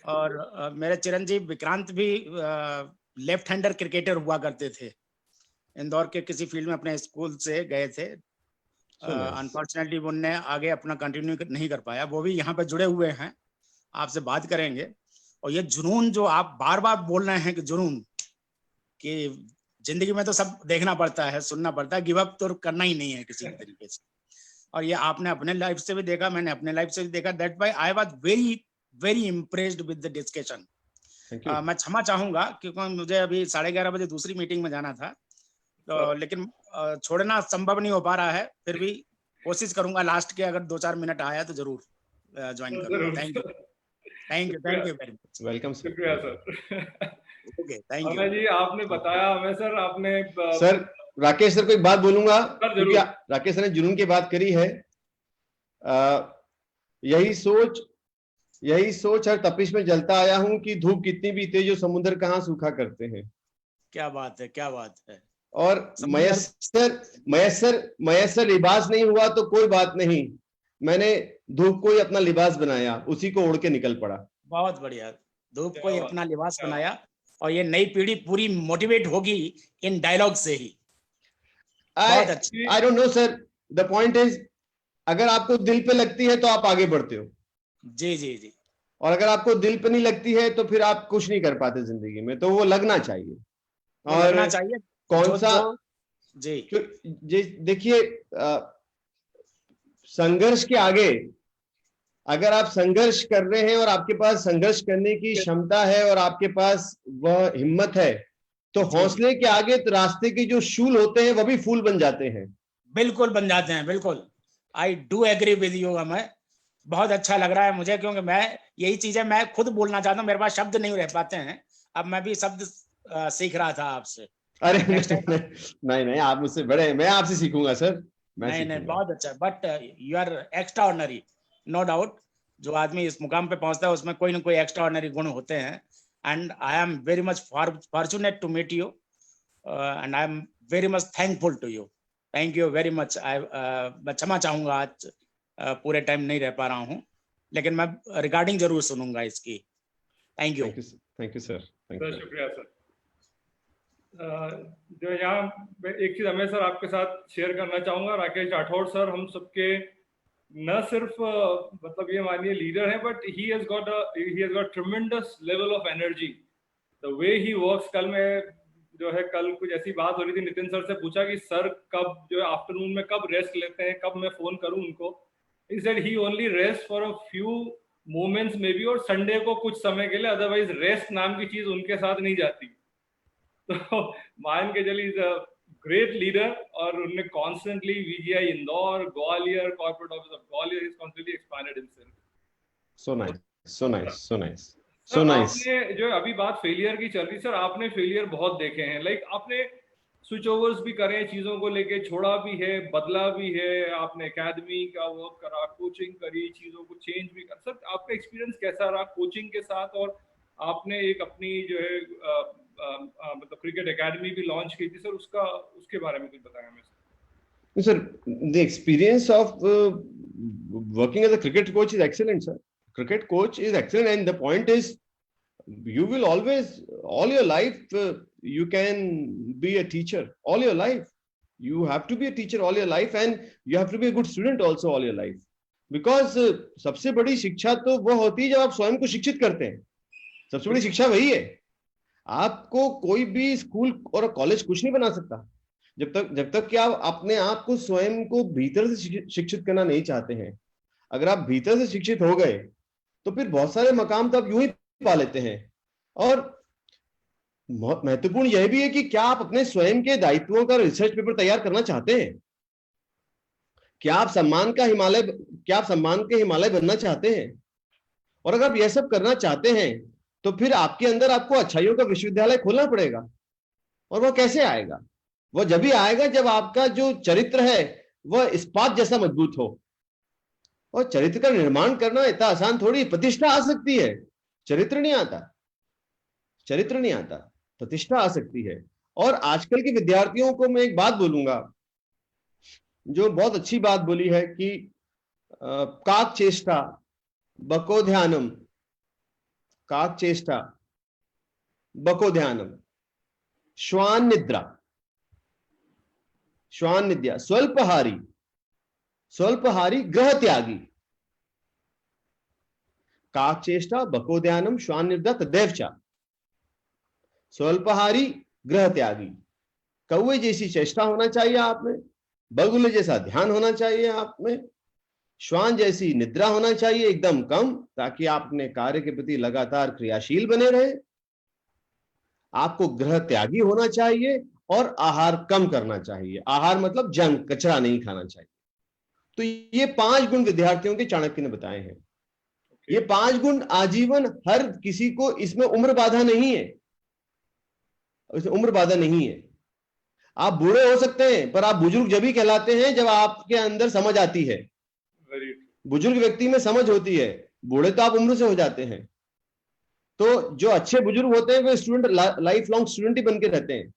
[SPEAKER 3] और मेरे चिरंजीव विक्रांत भी लेफ्ट हैंडर क्रिकेटर हुआ करते थे, इंदौर के किसी फील्ड में अपने स्कूल से गए थे। अनफॉर्चुनेटली उनने आगे अपना कंटिन्यू नहीं कर पाया। वो भी यहाँ पे जुड़े हुए हैं, आपसे बात करेंगे। और ये जुनून जो आप बार बार बोल रहे हैं कि जुनून, कि जिंदगी में तो सब देखना पड़ता है, सुनना पड़ता है, गिव अप तो करना ही नहीं है किसी भी तरीके से। और ये आपने अपने लाइफ से भी देखा, मैंने अपने लाइफ से भी देखा। That why I was very very impressed with the discussion. मैं क्षमा चाहूंगा क्योंकि मुझे अभी 11:30 बजे दूसरी मीटिंग में जाना था, तो लेकिन छोड़ना संभव नहीं हो पा रहा है। फिर भी कोशिश करूंगा लास्ट के अगर 2-4 मिनट आया तो जरूर ज्वाइन करूंगा। Thank you, thank you, thank you very much.
[SPEAKER 2] Welcome sir.
[SPEAKER 1] शुक्रिया sir.
[SPEAKER 3] Okay, thank you.
[SPEAKER 1] Amay ji आपने बताया, हमें सर आपने
[SPEAKER 2] सर राकेश सर को एक बात बोलूंगा,
[SPEAKER 1] क्योंकि
[SPEAKER 2] राकेश सर ने जुनून की बात करी है। यही सोच हर तपिश में जलता आया हूं कि धूप कितनी भी तेज हो, समुद्र कहाँ सूखा करते हैं।
[SPEAKER 3] क्या बात है, क्या बात है।
[SPEAKER 2] और मयसर लिबास नहीं हुआ तो कोई बात नहीं, मैंने धूप को ही अपना लिबास बनाया, उसी को ओढ़ के निकल पड़ा।
[SPEAKER 3] बहुत बढ़िया, धूप को ही अपना लिबास बनाया। और ये नई पीढ़ी पूरी मोटिवेट होगी इन डायलॉग से ही। बहुत अच्छा।
[SPEAKER 2] I don't know sir, the point is, अगर आपको दिल पे लगती है तो आप आगे बढ़ते हो।
[SPEAKER 3] जी जी जी।
[SPEAKER 2] और अगर आपको दिल पे नहीं लगती है तो फिर आप कुछ नहीं कर पाते जिंदगी में, तो वो लगना चाहिए। और
[SPEAKER 3] लगना चाहिए।
[SPEAKER 2] कौन सा
[SPEAKER 3] जी
[SPEAKER 2] देखिए, संघर्ष के आगे अगर आप संघर्ष कर रहे हैं और आपके पास संघर्ष करने की क्षमता है और आपके पास वह हिम्मत है, तो हौसले के आगे तो रास्ते के जो शूल होते हैं वह भी फूल बन जाते हैं।
[SPEAKER 3] बिल्कुल बन जाते हैं, बिल्कुल। I do agree with you. हमें बहुत अच्छा लग रहा है मुझे, क्योंकि मैं यही चीजें मैं खुद बोलना चाहता हूँ, मेरे पास शब्द नहीं रह पाते हैं। अब मैं भी शब्द सीख रहा था आपसे।
[SPEAKER 2] अरे नहीं, आप मुझसे बड़े हैं, मैं आपसे सीखूंगा सर।
[SPEAKER 3] नहीं, बहुत अच्छा। But you are extraordinary, no doubt. जो आदमी इस मुकाम पे पहुंचता है उसमें कोई ना कोई एक्स्ट्रा ऑर्डिनरी गुण होते हैं। And I am very much fortunate to meet you, and I am very much thankful to you. Thank you very much. मैं क्षमा चाहूंगा, आज पूरे टाइम नहीं रह पा रहा हूँ, लेकिन मैं रिकॉर्डिंग जरूर सुनूंगा इसकी। Thank you.
[SPEAKER 2] Thank you sir.
[SPEAKER 1] शुक्रिया सर। जो यहाँ एक चीज हमें सर आपके साथ शेयर करना चाहूंगा, राकेश राठौड़ सर हम सबके न सिर्फ मतलब ये मानिए लीडर है, but he has got ट्रेमेंडस level of energy, the way he works. कल कुछ ऐसी बात हो रही थी, नितिन सर से पूछा कि सर कब जो है आफ्टरनून में कब रेस्ट लेते हैं, कब मैं फोन करूं उनको। He said he only rest for a few moments may be, और संडे को कुछ समय के लिए, अदरवाइज रेस्ट नाम की चीज उनके साथ नहीं जाती। तो मान के चलिए इज अ ग्रेट लीडर, और उन्होंने constantly VGI Indore, Gwalior, corporate office of Gwalior, is constantly expanded himself. So nice. आपने जो अभी बात फेलियर की चल रही सर, आपने फेलियर बहुत देखे हैं। लाइक आपने स्विच ओवर्स भी करे, चीजों को लेके छोड़ा भी है, बदला भी है, आपने एकेडमी का वर्क करा, कोचिंग करी, चीजों को चेंज भी कर। सर आपका एक्सपीरियंस कैसा रहा कोचिंग के साथ, और आपने एक अपनी जो है मतलब क्रिकेट एकेडमी भी लॉन्च की थी सर, उसके बारे में कुछ बताएं हमें sir.
[SPEAKER 2] Sir, the experience of working as a cricket coach is excellent, sir. Cricket coach is excellent, and the point is, you will always, all your life, you can be a teacher all your life. You have to be a teacher all your life, and you have to be a good student also all your life. Because सबसे बड़ी शिक्षा तो वो होती है जब आप स्वयं को शिक्षित करते हैं. सबसे बड़ी शिक्षा वही है. आपको कोई भी स्कूल और कॉलेज कुछ नहीं बना सकता जब तक कि आप अपने आप को स्वयं को भीतर से शिक्षित करना नहीं चाहते हैं. अगर आप भीतर से शिक्षित हो गए तो फिर बहुत सारे मकाम तो आप यूं ही पा लेते हैं. और बहुत महत्वपूर्ण यह भी है कि क्या आप अपने स्वयं के दायित्वों का रिसर्च पेपर तैयार करना चाहते हैं. क्या आप सम्मान के हिमालय बनना चाहते हैं. और अगर आप यह सब करना चाहते हैं तो फिर आपके अंदर आपको अच्छाइयों का विश्वविद्यालय खोलना पड़ेगा. और वो कैसे आएगा? वो जब भी आएगा जब आपका जो चरित्र है वह इस्पात जैसा मजबूत हो. और चरित्र का निर्माण करना इतना आसान थोड़ी. प्रतिष्ठा आ सकती है, चरित्र नहीं आता. प्रतिष्ठा आ सकती है. और आजकल के विद्यार्थियों को मैं एक बात बोलूंगा जो बहुत अच्छी बात बोली है कि काक चेष्टा बको ध्यानम, काक चेष्टा बको ध्यानम, श्वान निद्रा स्वल्पहारी ग्रह त्यागी. काक चेष्टा बको ध्यानम श्वान निद्रा तदैव चा. स्वल्पहारी ग्रह त्यागी. कौवे जैसी चेष्टा होना चाहिए आप में, बगुल जैसा ध्यान होना चाहिए आप में, श्वान जैसी निद्रा होना चाहिए एकदम कम, ताकि आप अपने कार्य के प्रति लगातार क्रियाशील बने रहे. आपको ग्रह त्यागी होना चाहिए और आहार कम करना चाहिए. आहार मतलब जंक, कचरा नहीं खाना चाहिए. तो ये 5 गुण विद्यार्थियों के चाणक्य ने बताए हैं. ये 5 गुण आजीवन हर किसी को, इसमें उम्र बाधा नहीं है. आप बूढ़े हो सकते हैं पर आप बुजुर्ग जब भी कहलाते हैं जब आपके अंदर समझ आती है. बुजुर्ग व्यक्ति में समझ होती है. बूढ़े तो आप उम्र से हो जाते हैं. तो जो अच्छे बुजुर्ग होते हैं वे स्टूडेंट, लाइफ लॉन्ग स्टूडेंट ही बन के रहते हैं.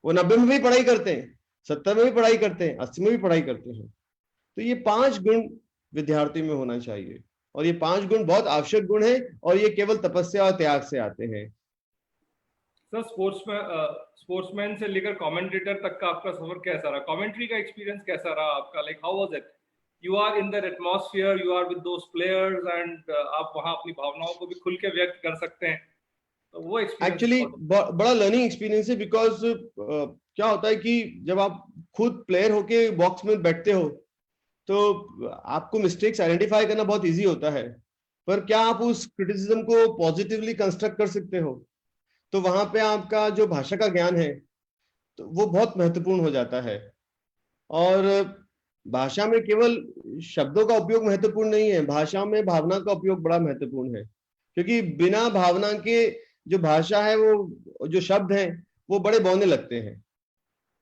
[SPEAKER 2] वो 90 में भी पढ़ाई करते हैं, 70 में भी पढ़ाई करते हैं, 80 में भी पढ़ाई करते हैं. तो ये 5 गुण विद्यार्थी में होना चाहिए. और ये 5 गुण बहुत आवश्यक गुण है और ये केवल तपस्या और त्याग से आते हैं.
[SPEAKER 1] सर, स्पोर्ट्समैन से लेकर कमेंटेटर तक का आपका सफर कैसा रहा? कमेंट्री का एक्सपीरियंस कैसा रहा आपका? Like how was it? You are in that atmosphere, you are with those players and आप वहां अपनी भावनाओं को भी खुल के व्यक्त कर सकते हैं. तो वो एक्सपीरियंस
[SPEAKER 2] एक्चुअली बड़ा लर्निंग एक्सपीरियंस है. बिकॉज क्या होता है कि जब आप खुद प्लेयर होके बॉक्स में बैठते हो तो आपको मिस्टेक्स आइडेंटिफाई करना बहुत इजी होता है. पर क्या आप उस क्रिटिसिज्म को पॉजिटिवली कंस्ट्रक्ट कर सकते हो? तो वहां पे आपका जो भाषा का ज्ञान है तो वो बहुत महत्वपूर्ण हो जाता है. और भाषा में केवल शब्दों का उपयोग महत्वपूर्ण नहीं है, भाषा में भावना का उपयोग बड़ा महत्वपूर्ण है. क्योंकि बिना भावना के जो भाषा है, वो जो शब्द हैं वो बड़े बौने लगते हैं.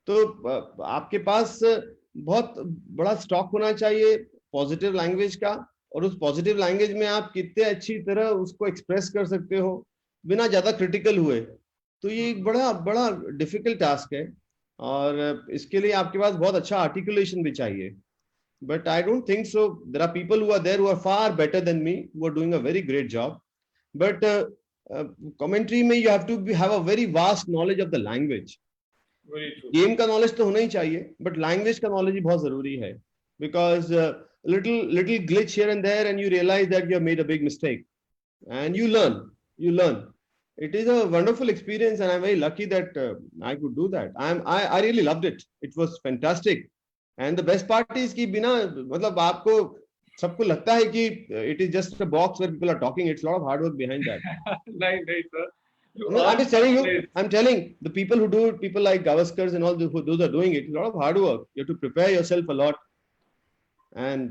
[SPEAKER 2] तो आपके पास बहुत बड़ा स्टॉक होना चाहिए पॉजिटिव लैंग्वेज का. और उस पॉजिटिव लैंग्वेज में आप कितने अच्छी तरह उसको एक्सप्रेस कर सकते हो बिना ज्यादा क्रिटिकल हुए. तो ये एक बड़ा डिफिकल्ट टास्क है और इसके लिए आपके पास बहुत अच्छा आर्टिकुलेशन भी चाहिए. But I don't think so. There are people who are there who are far better than me, who are doing a very great job. But commentary में you have to have a very vast knowledge of the language. Game का knowledge तो होना ही चाहिए but language का knowledge भी बहुत जरूरी है. Because little glitch here and there and you realize that you have made a big mistake and you learn. It is a wonderful experience and I'm very lucky that I could do that. I really loved it. It was fantastic. And the best part is कि बिना मतलब आपको सबको लगता है कि it is just a box where people are talking. It's a lot of hard work behind that.
[SPEAKER 1] नहीं sir.
[SPEAKER 2] I'm just telling you. I'm telling the people who do it, people like Gavaskars and all those are doing it. It's a lot of hard work. You have to prepare yourself a lot. And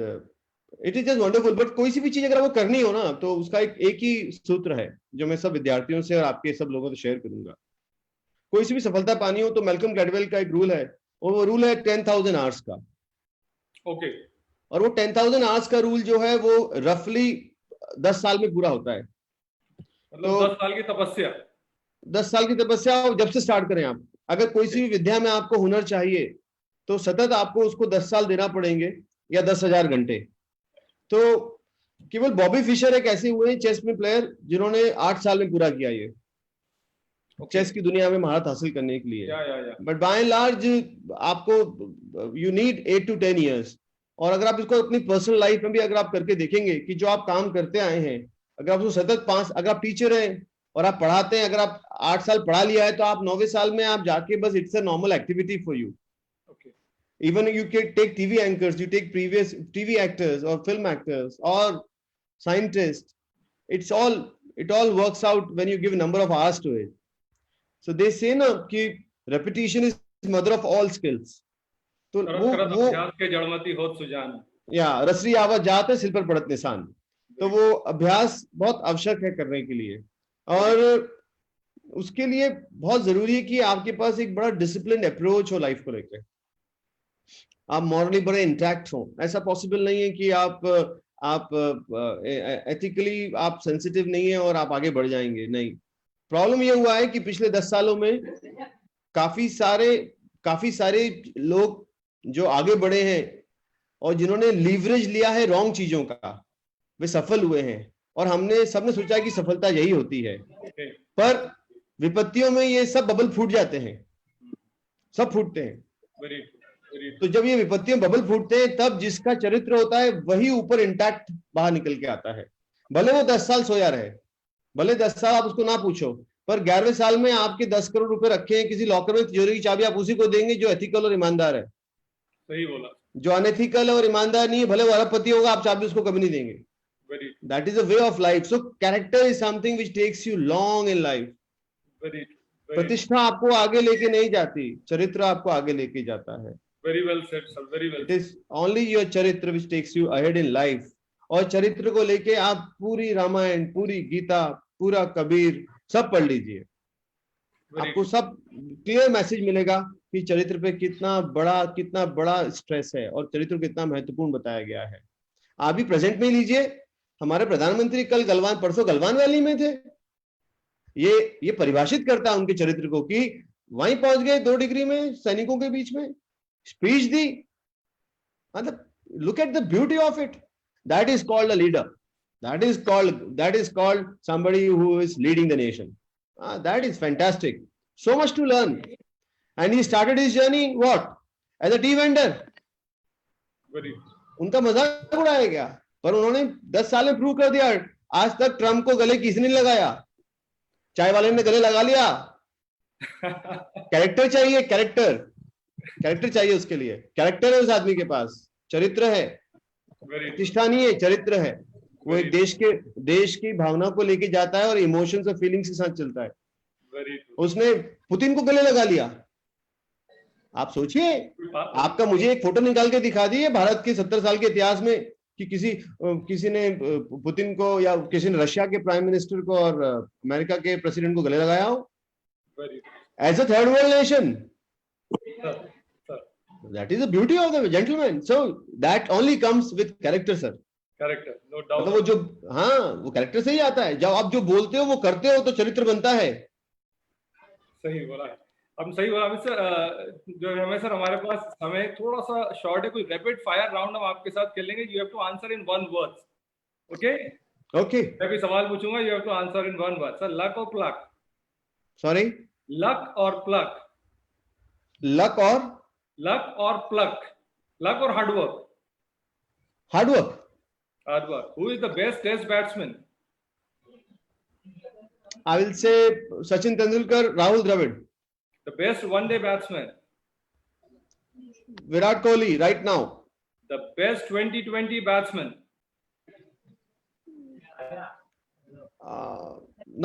[SPEAKER 2] it is just wonderful. But कोई सी भी चीज अगर वो करनी हो ना तो उसका एक ही सूत्र है जो मैं सब विद्यार्थियों से और आपके सब लोगों से शेयर करूंगा. कोई सी भी सफलता पानी हो तो मैल्कम ग्लैडवेल का एक रूल है और वो रूल है 10,000 आवर्स का.
[SPEAKER 1] ओके.
[SPEAKER 2] और वो 10,000 आवर्स का रूल जो है वो रफली 10 साल में पूरा होता है.
[SPEAKER 1] मतलब 10 साल की तपस्या।
[SPEAKER 2] 10 साल की तपस्या जब से स्टार्ट करें आप, अगर कोई सी भी विद्या में आपको हुनर चाहिए तो सतत आपको उसको 10 साल देना पड़ेंगे या 10,000 घंटे। तो केवल बॉबी फिशर एक ऐसे हुए चेस में प्लेयर जिन्होंने 8 साल में पूरा किया ये चेस की दुनिया में महारत हासिल करने के लिए। बट बाय एंड लार्ज आपको यू नीड 8 to 10 years। और अगर आप इसको अपनी पर्सनल लाइफ में भी अगर आप करके देखेंगे कि जो आप काम करते आए हैं, अगर आप उसको सतत 5, अगर आप टीचर हैं और आप पढ़ाते हैं, अगर आप 8 साल पढ़ा लिया है तो आप 9वें साल में आप जाके बस it's a normal activity for you. Even you can take TV anchors, you take previous TV actors or film actors or scientists. It all works out when you give a number of hours to it. So they say na कि repetition is mother of all skills. तो वो
[SPEAKER 1] अभ्यास के जड़मति होत सुजान,
[SPEAKER 2] या रसरी आवाज जाते सिल पर पड़त निशान। तो वो अभ्यास बहुत आवश्यक है करने के लिए, और उसके लिए बहुत जरूरी है कि आपके पास एक बड़ा डिसिप्लिन अप्रोच हो लाइफ को लेकर, आप मॉरली बड़े इंटैक्ट हो। ऐसा पॉसिबल नहीं है कि आप एथिकली आप सेंसिटिव नहीं है और आप आगे बढ़ जाएंगे, नहीं। प्रॉब्लम ये हुआ है कि पिछले 10 सालों में काफी सारे लोग जो आगे बढ़े हैं और जिन्होंने लीवरेज लिया है रॉन्ग चीजों का, वे सफल हुए हैं। और हमने सबने सोचा कि सफलता यही होती है, पर विपत्तियों में ये सब बबल फूट जाते हैं, सब फूटते हैं। तो जब ये विपत्तियों बबल फूटते हैं तब जिसका चरित्र होता है वही ऊपर इंटैक्ट बाहर निकल के आता है। भले वो 10 साल सोया रहे, भले 10 साल आप उसको ना पूछो, पर 11वें साल में आपके 10 करोड़ रुपए रखे हैं किसी लॉकर में, तिजोरी की चाबी आप उसी को देंगे जो एथिकल और ईमानदार है।
[SPEAKER 1] सही बोला। जो
[SPEAKER 2] अनएथिकल और ईमानदार नहीं है, भले वो अरबपति होगा, आप चाबी उसको कभी नहीं देंगे। That is a way of life. So character is something which takes you long in life. प्रतिष्ठा आपको आगे लेके नहीं जाती, चरित्र आपको आगे लेके जाता है।
[SPEAKER 1] Very well said, sir. Very well.
[SPEAKER 2] It is only your charitra which takes you ahead in life. और चरित्र को लेके आप पूरी रामायण, पूरी गीता, पूरा कबीर सब पढ़ लीजिए, आपको सब क्लियर मैसेज मिलेगा कि चरित्र पे कितना बड़ा स्ट्रेस है और चरित्र कितना महत्वपूर्ण बताया गया है। आप भी प्रेजेंट में लीजिए। हमारे प्रधानमंत्री कल परसों गलवान वैली में थे। ये परिभाषित करता है उनके चरित्र को कि वहीं पहुंच गए 2 डिग्री में सैनिकों के बीच में स्पीच दी। मतलब look at the beauty of it. That is called a leader. That is called somebody who is leading the nation. That is fantastic. So much to learn. And he started his journey what? As a tea vendor. उनका मजाक उड़ाया गया, पर उन्होंने 10 साल में prove कर दिया। आज तक ट्रम्प को गले किसने लगाया? चाय वाले ने गले लगा लिया। कैरेक्टर चाहिए, कैरेक्टर चाहिए उसके लिए। कैरेक्टर है उस आदमी के पास, चरित्र है, प्रतिष्ठा नहीं है, चरित्र है। वो एक देश की भावना को लेके जाता है और इमोशंस और फीलिंग्स के साथ चलता है। उसने पुतिन को गले लगा लिया। आप सोचिए, आपका मुझे एक फोटो निकाल के दिखा दी है भारत के 70 साल के इतिहास में कि किसी ने पुतिन को या किसी ने रशिया के प्राइम मिनिस्टर को और अमेरिका के प्रेसिडेंट को गले लगाया हो as a third world nation. That is the beauty of the gentleman. So that only comes with character, sir.
[SPEAKER 1] Character, no doubt.
[SPEAKER 2] मतलब वो जो वो कैरेक्टर से ही आता है। जब आप जो बोलते हो वो करते हो तो चरित्र बनता है।
[SPEAKER 1] सही बोला है, हम सही बोला सर। जो हमें सर हमारे पास समय थोड़ा सा शॉर्ट है, कोई रैपिड फायर राउंड हम आपके साथ खेलेंगे। You have to answer in 1 word. Okay मैं भी सवाल पूछूंगा, you have to answer in 1 word. Sir, luck और प्लक? सॉरी, लक और प्लक? लक और प्लक, लक और hard work? Hard work. Who is the best test batsman?
[SPEAKER 2] I will say Sachin Tendulkar, Rahul Dravid.
[SPEAKER 1] The best one-day batsman?
[SPEAKER 2] Virat Kohli right now.
[SPEAKER 1] The best 2020 batsman?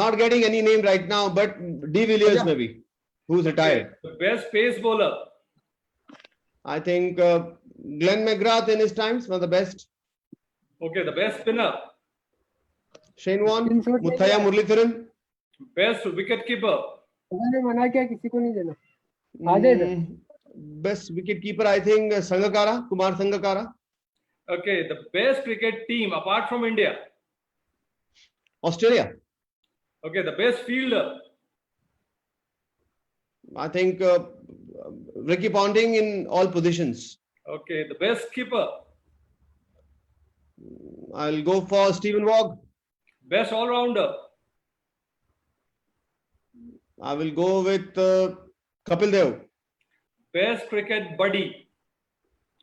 [SPEAKER 2] Not getting any name right now, but De Villiers maybe, who's retired.
[SPEAKER 1] The best pace bowler?
[SPEAKER 2] I think Glenn McGrath in his times was the best.
[SPEAKER 1] Okay, the best spinner?
[SPEAKER 2] Shane Warne, Muthaiya Muralitharan.
[SPEAKER 1] Best wicket keeper?
[SPEAKER 4] उन्होंने मना किया किसी को नहीं देना। आधे दे।
[SPEAKER 2] Best wicket keeper I think Sangakkara, Kumar Sangakkara.
[SPEAKER 1] Okay, the best cricket team apart from India?
[SPEAKER 2] Australia.
[SPEAKER 1] Okay, the best fielder.
[SPEAKER 2] I think Ricky Ponting in all positions.
[SPEAKER 1] Okay, the best skipper.
[SPEAKER 2] I'll go for Stephen Waugh.
[SPEAKER 1] Best all-rounder.
[SPEAKER 2] I will go with Kapil Dev.
[SPEAKER 1] Best cricket buddy.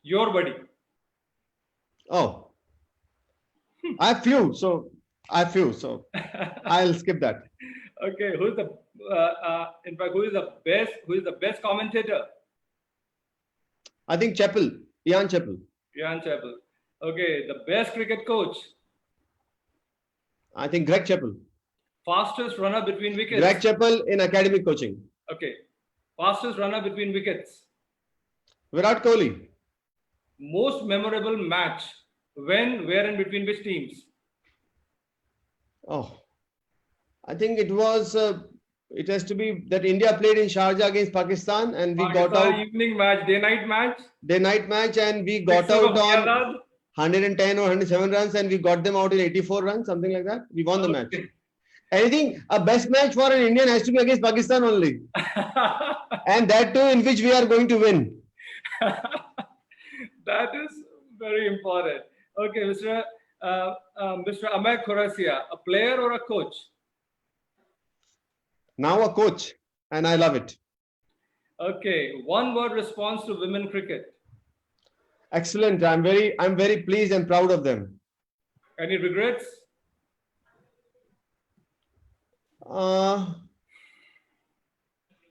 [SPEAKER 1] Your buddy.
[SPEAKER 2] Oh, I have few, so I'll skip that.
[SPEAKER 1] Okay, who is the in fact who is the best commentator?
[SPEAKER 2] I think Ian Chappell.
[SPEAKER 1] Ian Chappell. Okay, the best cricket coach.
[SPEAKER 2] I think Greg Chappell.
[SPEAKER 1] Fastest runner between wickets.
[SPEAKER 2] Greg Chappell in academic coaching.
[SPEAKER 1] Okay. Fastest runner between wickets.
[SPEAKER 2] Virat Kohli.
[SPEAKER 1] Most memorable match. When, where, and between which teams?
[SPEAKER 2] Oh, I think it was. It has to be that India played in Sharjah against Pakistan, and we got
[SPEAKER 1] Pakistan
[SPEAKER 2] out
[SPEAKER 1] evening match, day-night match.
[SPEAKER 2] day-night match, and we got
[SPEAKER 1] Six
[SPEAKER 2] out
[SPEAKER 1] over
[SPEAKER 2] on
[SPEAKER 1] Azad.
[SPEAKER 2] 110 or 107 runs, and we got them out in 84 runs, something like that. We won the match.
[SPEAKER 1] Okay.
[SPEAKER 2] Anything, a best match for an Indian has to be against Pakistan only, and that too in which we are going to win.
[SPEAKER 1] That is very important. Okay, Mr. Ahmed Khurasia, a player or a coach?
[SPEAKER 2] Now a coach, and I love it.
[SPEAKER 1] Okay, one word response to women cricket.
[SPEAKER 2] Excellent. I'm very pleased and proud of them.
[SPEAKER 1] Any regrets?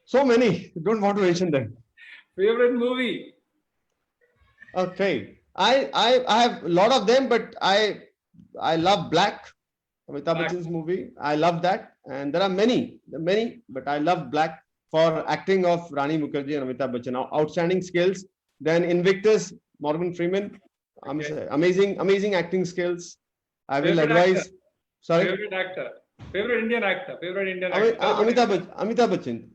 [SPEAKER 2] So many. Don't want to mention them.
[SPEAKER 1] Favorite movie?
[SPEAKER 2] Okay. I have a lot of them, but I love Black, Amitabh
[SPEAKER 1] Black.
[SPEAKER 2] Bachchan's movie. I love that, and there are many, but I love Black for acting of Rani Mukherjee and Amitabh Bachchan. Outstanding skills. Then Invictus, Morgan Freeman,
[SPEAKER 1] Okay.
[SPEAKER 2] amazing acting skills. I will
[SPEAKER 1] Favorite
[SPEAKER 2] advise.
[SPEAKER 1] actor?
[SPEAKER 2] Sorry,
[SPEAKER 1] Favorite actor? Favorite Indian actor? Favorite Indian actor?
[SPEAKER 2] Amitabh Bachchan.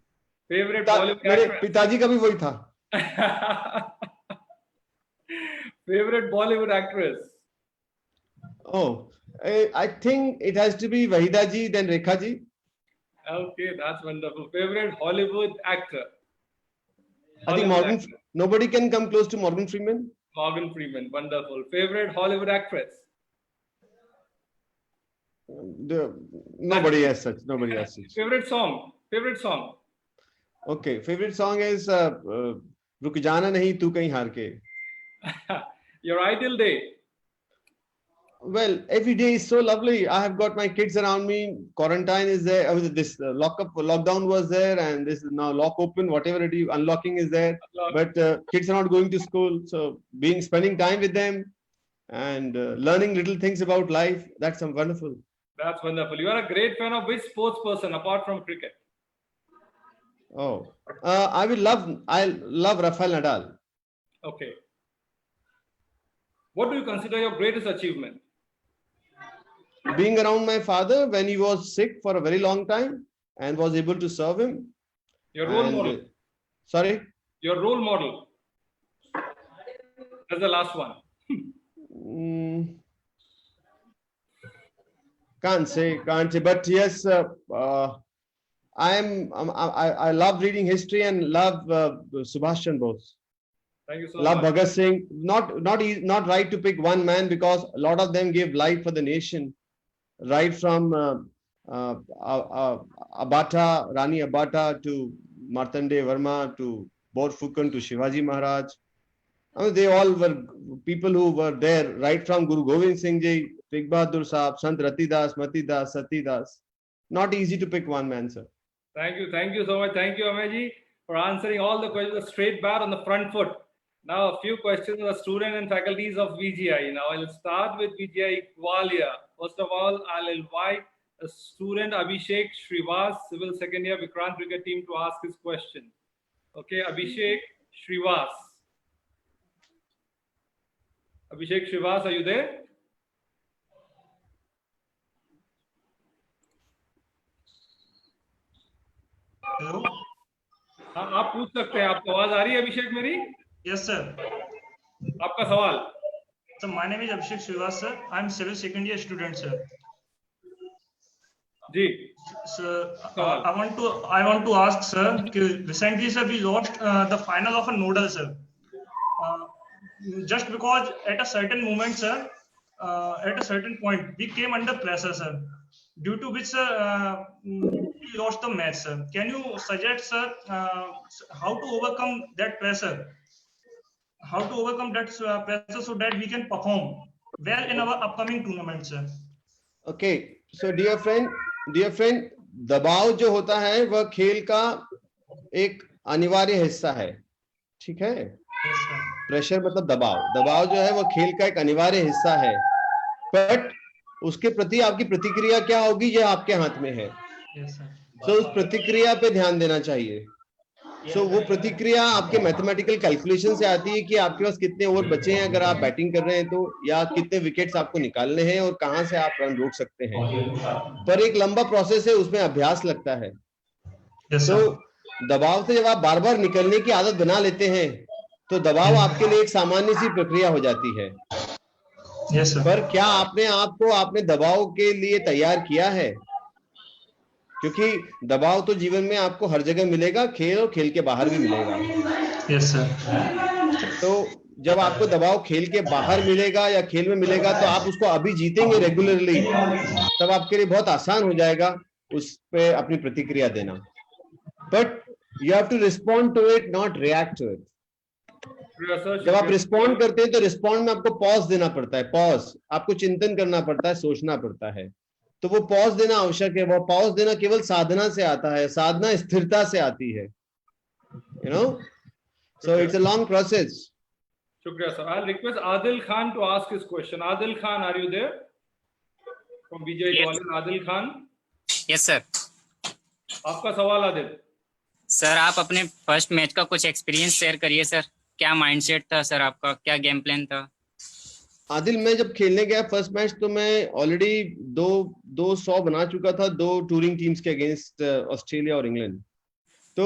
[SPEAKER 1] Favorite Bollywood
[SPEAKER 2] मेरे
[SPEAKER 1] actress?
[SPEAKER 2] पिताजी का भी वही था.
[SPEAKER 1] Favorite Bollywood actress?
[SPEAKER 2] Oh, I think it has to be Wahida ji, then Rekha ji.
[SPEAKER 1] Okay, that's wonderful. Favorite Hollywood actor?
[SPEAKER 2] I think
[SPEAKER 1] Hollywood actor.
[SPEAKER 2] nobody can come close to Morgan Freeman.
[SPEAKER 1] Morgan Freeman, wonderful. Favorite Hollywood actress?
[SPEAKER 2] Nobody has such.
[SPEAKER 1] Favorite song? Favorite song?
[SPEAKER 2] Okay, favorite song is रुक जाना नहीं तू कहीं हार के.
[SPEAKER 1] Your ideal day?
[SPEAKER 2] Well, every day is so lovely. I have got my kids around me. Quarantine is there. This lockdown was there, and this is now lock open. Whatever it is, unlocking is there. But kids are not going to school, so spending time with them and learning little things about life. That's wonderful.
[SPEAKER 1] That's wonderful. You are a great fan of which sports person apart from cricket?
[SPEAKER 2] Oh, I love Rafael Nadal.
[SPEAKER 1] Okay. What do you consider your greatest achievement?
[SPEAKER 2] Being around my father when he was sick for a very long time and was able to serve him.
[SPEAKER 1] Your role model?
[SPEAKER 2] Sorry?
[SPEAKER 1] Your role model? That's the last one.
[SPEAKER 2] Can't say. But yes, I love reading history and love Subhash Chandra Bose.
[SPEAKER 1] Thank you so
[SPEAKER 2] Love
[SPEAKER 1] much.
[SPEAKER 2] Bhagat Singh. Not right to pick one man because a lot of them gave life for the nation. Right from Abata, Rani Abata to Martande Verma to Borfukan to Shivaji Maharaj. I mean, they all were people who were there right from Guru Gobind Singh Ji, Tegh Bahadur Sahab, Sant Ratidas, Matidas, Satidas. Not easy to pick one man, sir.
[SPEAKER 1] Thank you so much. Thank you, Ameji, for answering all the questions straight back on the front foot. Now, a few questions of the student and faculties of VGI. Now, I'll start with VGI Gwalia. First of all, I'll invite a student, Abhishek Shrivas, Civil Second Year Vikrant Cricket Team, to ask his question. Okay, Abhishek Shrivas. Abhishek Shrivas, are you there?
[SPEAKER 5] Hello
[SPEAKER 1] हाँ, आप पूछ सकते हैं. आपको आवाज आ रही है अभिषेक मेरी?
[SPEAKER 5] Yes sir.
[SPEAKER 1] आपका सवाल.
[SPEAKER 5] So my name is Abhishek Srivas sir. I am civil second year student sir.
[SPEAKER 1] Ji
[SPEAKER 5] Sir,
[SPEAKER 1] सवाल।
[SPEAKER 5] I want to ask, sir. Recently, sir, we lost the final of a nodal, sir. Just because at a certain moment, sir, at a certain point, we came under pressure, sir. Due to which, sir, we lost the match, sir. Can you suggest, sir, how to overcome that pressure? How to overcome that pressure so that we can perform well in our upcoming tournament, sir?
[SPEAKER 2] Okay, so dear friend, दबाव जो होता है वह खेल का एक अनिवार्य हिस्सा है, ठीक है।
[SPEAKER 5] Yes, sir.
[SPEAKER 2] प्रेशर मतलब दबाव जो है वह खेल का एक अनिवार्य हिस्सा है, बट उसके प्रति आपकी प्रतिक्रिया क्या होगी ये आपके हाथ में है।
[SPEAKER 5] Yes, sir.
[SPEAKER 2] तो उस प्रतिक्रिया पे ध्यान देना चाहिए। वो प्रतिक्रिया आपके मैथमेटिकल कैलकुलेशन से आती है कि आपके पास कितने ओवर बचे हैं अगर आप बैटिंग कर रहे हैं तो, या कितने विकेट्स आपको निकालने हैं और कहां से आप रन रोक सकते हैं। पर एक लंबा प्रोसेस है, उसमें अभ्यास लगता है।
[SPEAKER 5] Yes,
[SPEAKER 2] तो
[SPEAKER 5] sir.
[SPEAKER 2] दबाव से जब आप बार बार निकलने की आदत बना लेते हैं तो दबाव आपके लिए एक सामान्य सी प्रक्रिया हो जाती है।
[SPEAKER 5] Yes, sir.
[SPEAKER 2] पर क्या आपने दबाव के लिए तैयार किया है? क्योंकि दबाव तो जीवन में आपको हर जगह मिलेगा, खेल और खेल के बाहर भी मिलेगा।
[SPEAKER 5] Yes, sir.
[SPEAKER 2] तो जब आपको दबाव खेल के बाहर मिलेगा या खेल में मिलेगा तो आप उसको अभी जीतेंगे रेगुलरली, तब आपके लिए बहुत आसान हो जाएगा उस पे अपनी प्रतिक्रिया देना। But you have to respond to it, not react to it. जब आप रिस्पॉन्ड करते हैं तो रिस्पॉन्ड में आपको पॉज देना पड़ता है, पॉज, आपको चिंतन करना पड़ता है, सोचना पड़ता है। तो वो पॉज देना आवश्यक है। वो पॉज देना केवल साधना से आता है, साधना स्थिरता से आती है, you know. So it's a long process.
[SPEAKER 1] शुक्रिया sir. I'll request Adil Khan to ask his question. Adil Khan, are you there? From Vijay Gwalior, Adil Khan.
[SPEAKER 6] Yes sir.
[SPEAKER 1] आपका सवाल आदिल।
[SPEAKER 6] सर आप अपने फर्स्ट मैच का कुछ experience share करिए sir. क्या mindset था सर आपका, क्या गेम प्लान था?
[SPEAKER 2] आदिल, मैं जब खेलने गया फर्स्ट मैच तो मैं ऑलरेडी 200 बना चुका था 2 टूरिंग टीम्स के अगेंस्ट ऑस्ट्रेलिया और इंग्लैंड। तो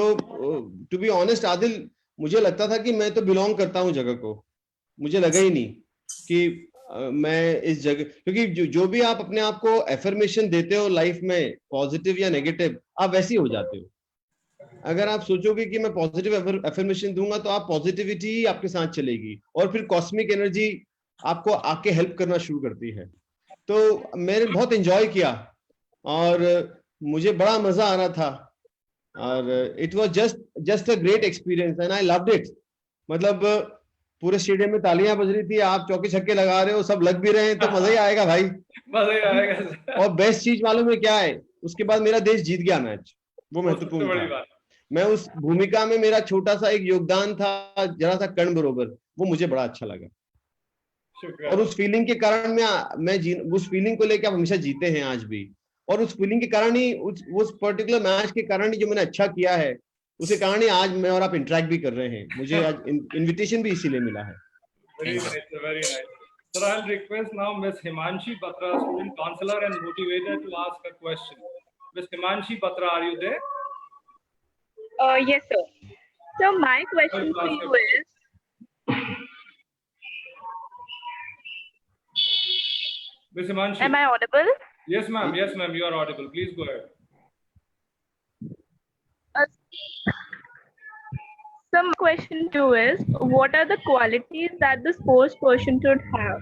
[SPEAKER 2] टू बी ऑनेस्ट आदिल, मुझे लगता था कि मैं तो बिलोंग करता हूँ जगह को। मुझे लगा ही नहीं कि मैं इस जगह, क्योंकि जो भी आप अपने आप को एफर्मेशन देते हो लाइफ में, पॉजिटिव या नेगेटिव, आप वैसे ही हो जाते हो। अगर आप सोचोगे कि मैं पॉजिटिव एफर्मेशन दूंगा तो आप पॉजिटिविटी ही आपके साथ चलेगी और फिर कॉस्मिक एनर्जी आपको आके हेल्प करना शुरू करती है। तो मैंने बहुत एंजॉय किया और मुझे बड़ा मजा आ रहा था और it was just a great experience and I loved it. मतलब पूरे स्टेडियम में तालियां बज रही थी, आप चौके छक्के लगा रहे हो, सब लग भी रहे हैं, तो मजा ही आएगा भाई,
[SPEAKER 1] मजा ही आएगा।
[SPEAKER 2] और बेस्ट चीज मालूम है क्या है? उसके बाद मेरा देश जीत गया मैच, वो महत्वपूर्ण
[SPEAKER 1] बड़ी
[SPEAKER 2] था।
[SPEAKER 1] बात।
[SPEAKER 2] मैं उस भूमिका में मेरा छोटा सा एक योगदान था, जरा सा कण बरोबर, वो मुझे बड़ा अच्छा लगा।
[SPEAKER 1] शुक्रिया।
[SPEAKER 2] और उस फीलिंग के कारण उस फीलिंग को लेकर हमेशा जीते हैं आज भी, और उस फीलिंग के कारण ही, उस पर्टिकुलर मैच के कारण ही जो मैंने अच्छा किया है, उसके कारण ही आज मैं और आप इंटरेक्ट भी कर रहे हैं। मुझे आज इनविटेशन भी इसीलिए मिला है।
[SPEAKER 1] Very nice, very nice. Sir, I'll request now Ms. Himanshi Batra, student counselor and motivator, to ask a question. Ms. Himanshi Batra, are you there?
[SPEAKER 7] Yes, sir. So my question to you is,
[SPEAKER 1] Ms. Himanshi.
[SPEAKER 7] am I audible?
[SPEAKER 1] Yes, ma'am. Yes, ma'am. You are audible. Please go ahead.
[SPEAKER 7] So my question to you is, what are the qualities that the sports person should have?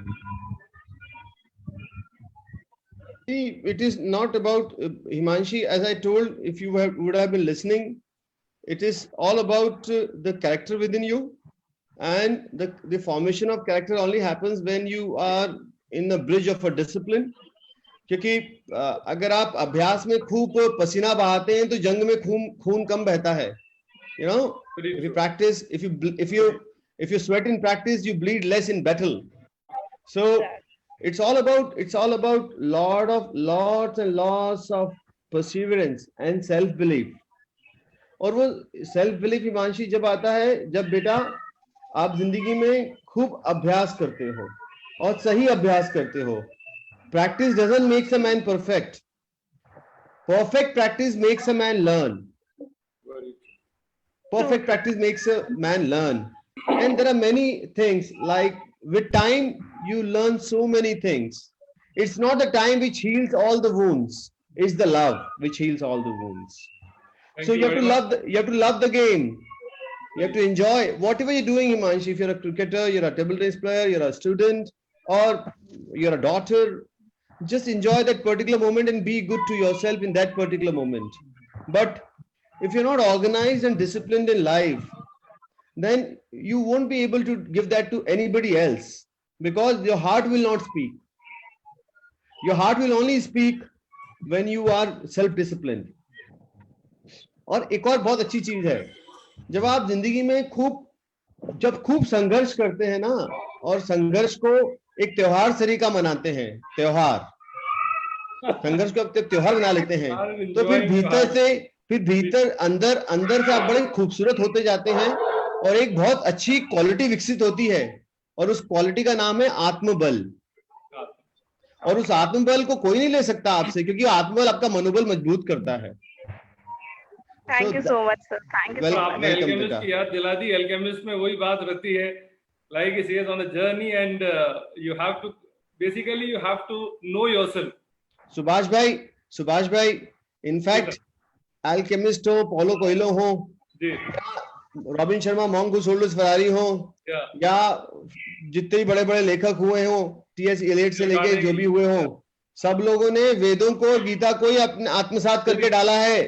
[SPEAKER 2] See, it is not about Himanshi, as I told, if you would have been listening, it is all about the character within you, and the formation of character only happens when you are in the bridge of a discipline. क्योंकि अगर आप अभ्यास में खूब पसीना बहाते हैं तो जंग में खून कम बहता है। You know, if you practice, if you sweat in practice, you bleed less in battle. So it's all about lots and lots of perseverance and self belief. और वो सेल्फ बिलीफ हिमांशी जब आता है जब बेटा आप जिंदगी में खूब अभ्यास करते हो और सही अभ्यास करते हो। Practice doesn't make a man perfect. Perfect practice makes a man learn. Perfect practice makes a man learn. And there are many things, like with time, you learn so many things. It's not the time which heals all the wounds. It's the love which heals all the wounds.
[SPEAKER 1] Thank
[SPEAKER 2] So you have
[SPEAKER 1] very
[SPEAKER 2] to
[SPEAKER 1] much.
[SPEAKER 2] love you have to love the game. You have to enjoy whatever you're doing, Himanshi. If you're a cricketer, you're a table tennis player, you're a student, or you're a daughter, just enjoy that particular moment and be good to yourself in that particular moment. But if you're not organized and disciplined in life, then you won't be able to give that to anybody else, because your heart will not speak. Your heart will only speak when you are self-disciplined. और एक और बहुत अच्छी चीज है, जब आप जिंदगी में खूब संघर्ष करते हैं ना, और संघर्ष को एक त्योहार तरीका मनाते हैं, संघर्ष को त्योहार बना लेते हैं, तो फिर भीतर अंदर से आप बड़े खूबसूरत होते जाते हैं, और एक बहुत अच्छी क्वालिटी विकसित होती है, और उस क्वालिटी का नाम है आत्मबल। और उस आत्मबल को कोई नहीं ले सकता आपसे, क्योंकि आत्मबल आपका मनोबल मजबूत करता है।
[SPEAKER 7] Thank you so much, sir. Thank you so much.
[SPEAKER 1] आपने अल्केमिस्ट की याद दिला दी। अल्केमिस्ट में वही बात रहती है, like he says, on a journey, and you have to know yourself.
[SPEAKER 2] Subhash भाई, इनफैक्ट अल्केमिस्ट हो, पॉलो कोएल्हो हो, रॉबिन शर्मा, मोंगोस ओल्डस फरारी हो, या जितने भी बड़े बड़े लेखक हुए हो, टीएस एलियट से लेके जो भी हुए हो, सब लोगों ने वेदों को, गीता को ही अपने आत्मसात करके डाला है।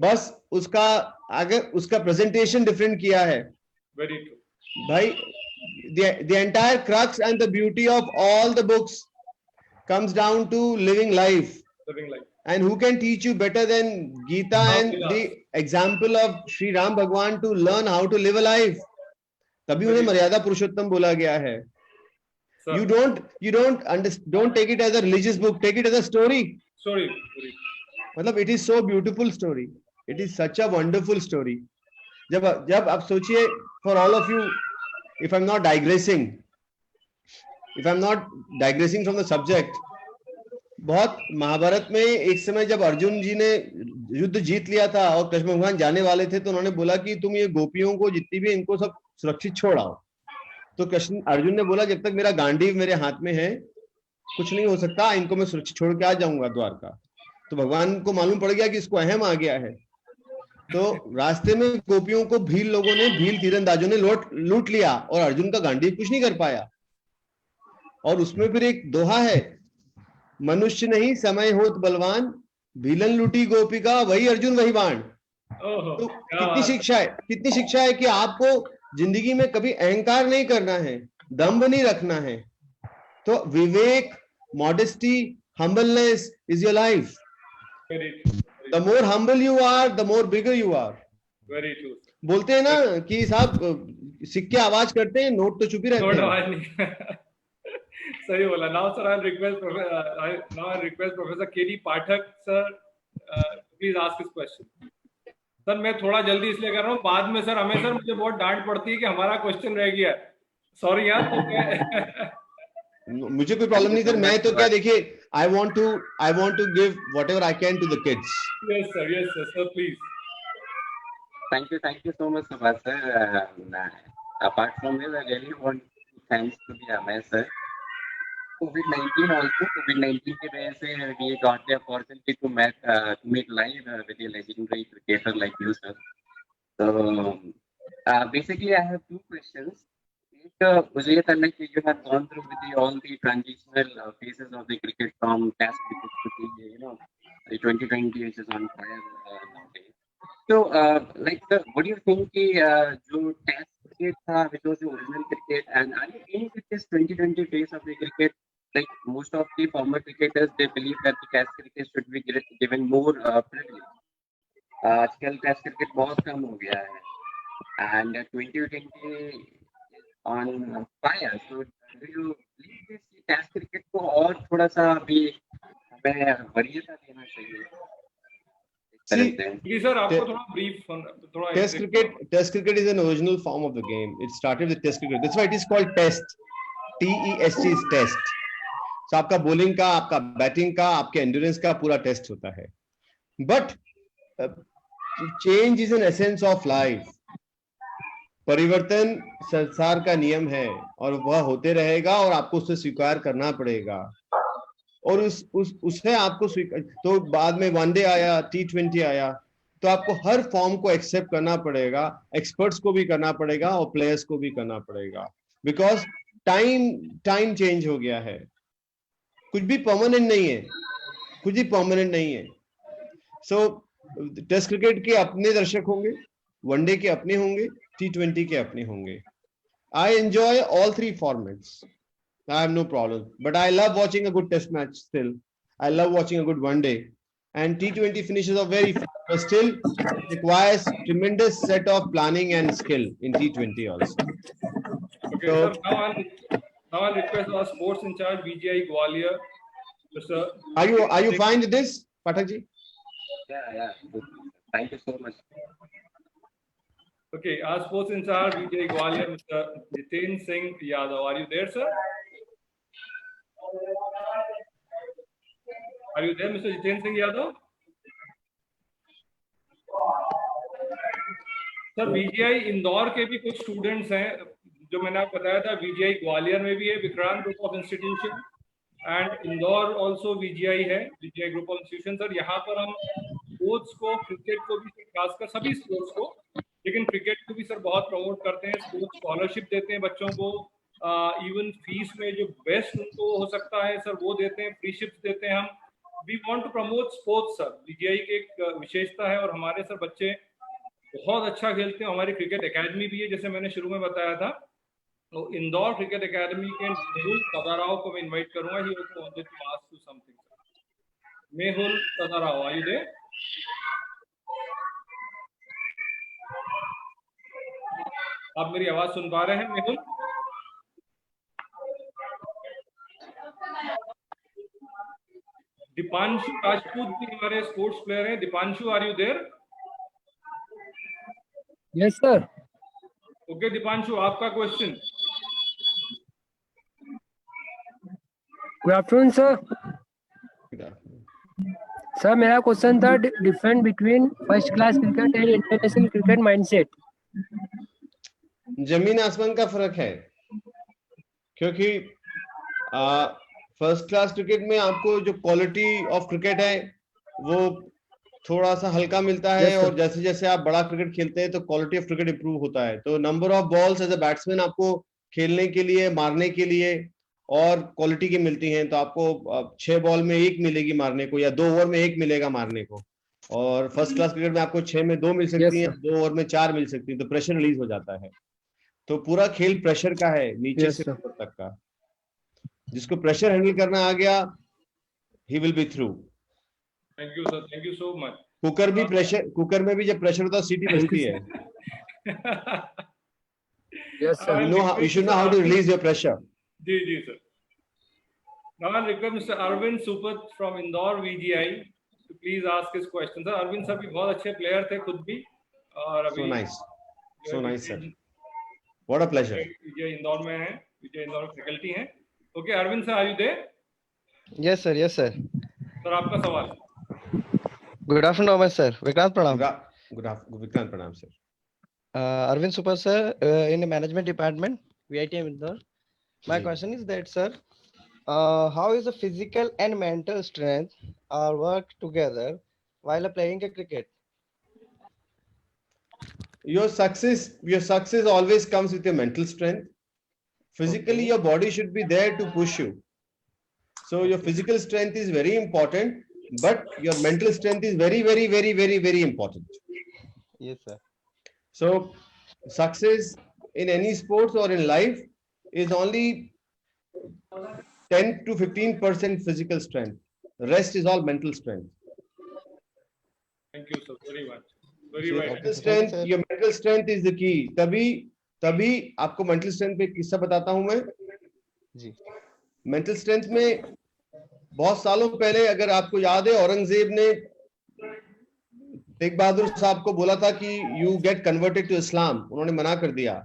[SPEAKER 2] बस उसका प्रेजेंटेशन डिफरेंट किया है। भाई, the entire crux and the beauty of all the books comes down to living life. And who can teach you better than Gita and the example of Sri Ram Bhagwan to learn how to live a life? तभी उन्हें मर्यादा पुरुषोत्तम बोला गया है। You don't take it as a religious book, take it as a story. मतलब it is so beautiful story. It is such a wonderful story. जब आप सोचिए, for all of you, if I'm not digressing from the subject, बहुत महाभारत में एक समय जब अर्जुन जी ने युद्ध जीत लिया था और कृष्ण भगवान जाने वाले थे, तो उन्होंने बोला कि तुम ये गोपियों को जितनी भी, इनको सब सुरक्षित छोड़ आओ। तो अर्जुन ने बोला, जब तक मेरा गांडीव मेरे हाथ में है कुछ नहीं हो सकता, इनको मैं सुरक्षित छोड़ के आ जाऊंगा द्वारका। तो भगवान को मालूम पड़ गया कि इसको अहम आ गया है, तो रास्ते में गोपियों को भील तीरंदाजों ने लूट लिया, और अर्जुन का गांडीव कुछ नहीं कर पाया। और उसमें फिर एक दोहा है, मनुष्य नहीं समय होत बलवान, भीलन लूटी गोपिका, वही अर्जुन वही बाण। तो कितनी शिक्षा है कि आपको जिंदगी में कभी अहंकार नहीं करना है, दंभ नहीं रखना है। तो विवेक, modesty, humbleness is your life. The more humble you are, the more bigger you are.
[SPEAKER 1] Very true.
[SPEAKER 2] बोलते हैं ना कि साहब सिक्के आवाज करते हैं, नोट तो चुप ही रहते हैं।
[SPEAKER 1] सही बोला। Now sir, I'll request Professor K.D. Pathak sir, please ask his question. Sir मैं थोड़ा जल्दी इसलिए कर रहा हूँ, बाद में सर हमें सर मुझे बहुत डांट पड़ती है कि हमारा क्वेश्चन रह गया। सॉरी यार। मुझे कोई प्रॉब्लम नहीं सर, मैं तो क्या, देखिए, I want to give whatever I can to the kids. Yes sir, please.
[SPEAKER 8] Thank you so much, Subhash sir. Apart from this, I really want to thanks to the Amay sir. COVID-19 की वजह से we got the opportunity to meet live with a legendary cricketer like you, sir. So basically, I have two questions. मुझे ये था कि you have gone through with all the transitional phases of the cricket from Test cricket to the 2020 which is on fire nowadays. So what do you think कि जो Test cricket था, which was the original cricket, and are you in with this 2020 phase of the cricket? Like most of the former cricketers, they believe that the Test cricket should be given more privilege. आजकल Test cricket बहुत कम हो गया है, and 2020 on fire. So do you believe this Test cricket को और थोड़ा सा अभी हमें वरीयता देना चाहिए?
[SPEAKER 1] सर आपको थोड़ा brief, थोड़ा
[SPEAKER 2] Test cricket is an original form of the game. It started with Test cricket. That's why it is called Test. T-E-S-T is Test. So आपका bowling का, आपका batting का, आपके endurance का पूरा test होता है. But change is an essence of life. परिवर्तन संसार का नियम है और वह होते रहेगा और आपको उसे स्वीकार करना पड़ेगा। और उससे आपको तो बाद में वनडे आया, T20 आया, तो आपको हर फॉर्म को एक्सेप्ट करना पड़ेगा, एक्सपर्ट्स को भी करना पड़ेगा और प्लेयर्स को भी करना पड़ेगा, बिकॉज टाइम चेंज हो गया है, कुछ भी परमानेंट नहीं है, कुछ भी परमानेंट नहीं है। सो टेस्ट क्रिकेट के अपने दर्शक होंगे, वनडे के अपने होंगे, T20 के अपने होंगे। I enjoy all three formats. I have no problem, but I love watching a good test match still. I love watching a good one day, and T20 finishes are very fun, but still it requires tremendous set of planning and skill in T20 also.
[SPEAKER 1] Okay,
[SPEAKER 2] So-
[SPEAKER 1] sir. Now I'll request our sports in charge, VGI Gwalior, Mr.
[SPEAKER 2] Are you fine with this, Pathak ji?
[SPEAKER 8] Yeah. Thank you so much.
[SPEAKER 1] Okay, our sports in charge, VGI Gwalior, Mr. Jiten Singh Yadav. Are you there, sir? Are you there, Mr. Jiten Singh Yadav? Sir VGI Indore के भी कुछ students हैं, जो मैंने आपको बताया था, VGI Gwalior में भी है Vikrant group of institution, and Indore also VGI है, VGI group of institution. Sir यहाँ पर हम स्पोर्ट्स को, क्रिकेट को भी, खासकर सभी स्पोर्ट्स को, लेकिन क्रिकेट को भी सर बहुत प्रमोट करते हैं, स्पोर्ट्स स्कॉलरशिप देते हैं बच्चों को, इवन फीस में जो बेस्ट उनको हो सकता है सर वो देते हैं, फ्री शिप्स देते हैं हम। We want to promote sports sir, VGI की एक विशेषता है, और हमारे सर बच्चे बहुत अच्छा खेलते हैं। हमारी क्रिकेट एकेडमी भी है, जैसे मैंने शुरू में बताया था, तो इंदौर क्रिकेट एकेडमी के मेहुल सदाराव को मैं इनवाइट करूंगा। He also wanted to ask you something. Mehul Sadarao, are you there? आप मेरी आवाज सुन पा रहे हैं मेहुल? दीपांशु राजपूत भी हमारे स्पोर्ट्स प्लेयर हैं। Deepanshu, are you there?
[SPEAKER 4] Yes sir.
[SPEAKER 1] Okay Deepanshu, आपका question.
[SPEAKER 4] Good afternoon sir. Sir मेरा क्वेश्चन था difference between first class cricket and international cricket mindset.
[SPEAKER 2] जमीन आसमान का फर्क है, क्योंकि फर्स्ट क्लास क्रिकेट में आपको जो क्वालिटी ऑफ क्रिकेट है वो थोड़ा सा हल्का मिलता है,
[SPEAKER 4] Yes, sir.
[SPEAKER 2] और जैसे जैसे आप बड़ा क्रिकेट खेलते हैं तो क्वालिटी ऑफ क्रिकेट इंप्रूव होता है। तो number of balls as a batsman आपको खेलने के लिए, मारने के लिए और क्वालिटी की मिलती हैं। तो आपको 6 बॉल में 1 मिलेगी मारने को, या 2 ओवर में 1 मिलेगा मारने को, और फर्स्ट क्लास क्रिकेट में आपको 6 में 2 मिल सकती
[SPEAKER 4] Yes,
[SPEAKER 2] हैं, 2 ओवर में 4 मिल सकती है, तो प्रेशर रिलीज हो जाता है। तो पूरा खेल प्रेशर का है, नीचे
[SPEAKER 4] Yes,
[SPEAKER 2] से
[SPEAKER 4] sir.
[SPEAKER 2] ऊपर तक का। जिसको प्रेशर हैंडल करना आ गया, he will be through.
[SPEAKER 1] Thank you sir, thank you so much.
[SPEAKER 2] Cooker भी प्रेशर, कुकर में भी जब प्रेशर होता है सीटी बजती है।
[SPEAKER 4] Yes sir.
[SPEAKER 2] You should know how to release your pressure.
[SPEAKER 1] जी जी sir. Now I'll request Mr. Arvind Supat from Indore VGI to please ask his question. Sir Arvind sir भी बहुत अच्छे प्लेयर थे खुद भी, और
[SPEAKER 2] So
[SPEAKER 1] अभी
[SPEAKER 2] nice, so nice sir. What a pleasure.
[SPEAKER 1] विजय इंदौर में है, विजय इंदौर फैकल्टी हैं। Okay Arvind sir, are you there?
[SPEAKER 9] Yes sir, yes sir.
[SPEAKER 1] Sir आपका सवाल।
[SPEAKER 9] Good afternoon sir. Vikrant Pranam.
[SPEAKER 2] Good afternoon, Vikrant Pranam sir.
[SPEAKER 9] Arvind Super sir, in the management department, VITM Indore. My
[SPEAKER 2] ji.
[SPEAKER 9] question is that sir, how is the physical and mental strength are work together while playing a cricket?
[SPEAKER 2] Your success always comes with your mental strength. Physically, your body should be there to push you. So your physical strength is very important, but your mental strength is very, very, very, very, very important.
[SPEAKER 9] Yes sir.
[SPEAKER 2] So success in any sports or in life is only 10 to 15% physical strength. The rest is all mental strength.
[SPEAKER 1] Thank you sir, very much, very
[SPEAKER 2] So
[SPEAKER 1] much।
[SPEAKER 2] mental strength, your mental strength is the key. तभी आपको mental strength पे एक किस्सा बताता हूं मैं
[SPEAKER 9] जी।
[SPEAKER 2] mental strength में बहुत सालों पहले, अगर आपको याद है, औरंगजेब ने तेग बहादुर साहब को बोला था कि you get converted to Islam, उन्होंने मना कर दिया।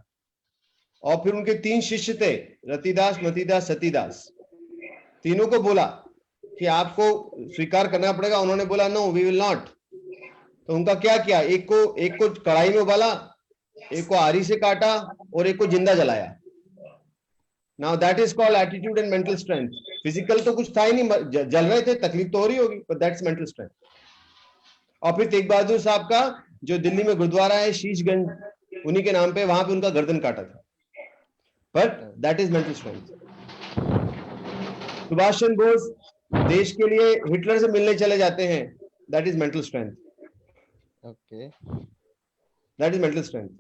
[SPEAKER 2] और फिर उनके 3 शिष्य थे, रतिदास, मतिदास, सतीदास, तीनों को बोला कि आपको स्वीकार करना पड़ेगा। उन्होंने बोला नो, वी विल नॉट। तो उनका क्या किया, एक को कढ़ाई में उबाला, एक को आरी से काटा और एक को जिंदा जलाया। Now that is called attitude and mental strength. Physical तो कुछ था ही नहीं, जल रहे थे, तकलीफ तो हो रही होगी, but that's mental strength. और फिर तेग बहादुर साहब का जो दिल्ली में गुरुद्वारा है शीशगंज, उन्हीं के नाम पे, वहां पे उनका गर्दन काटा था, but that is mental strength. Subhash Chandra Bose देश के लिए हिटलर से मिलने चले जाते हैं, that is mental strength.
[SPEAKER 9] Okay.
[SPEAKER 2] That is mental strength.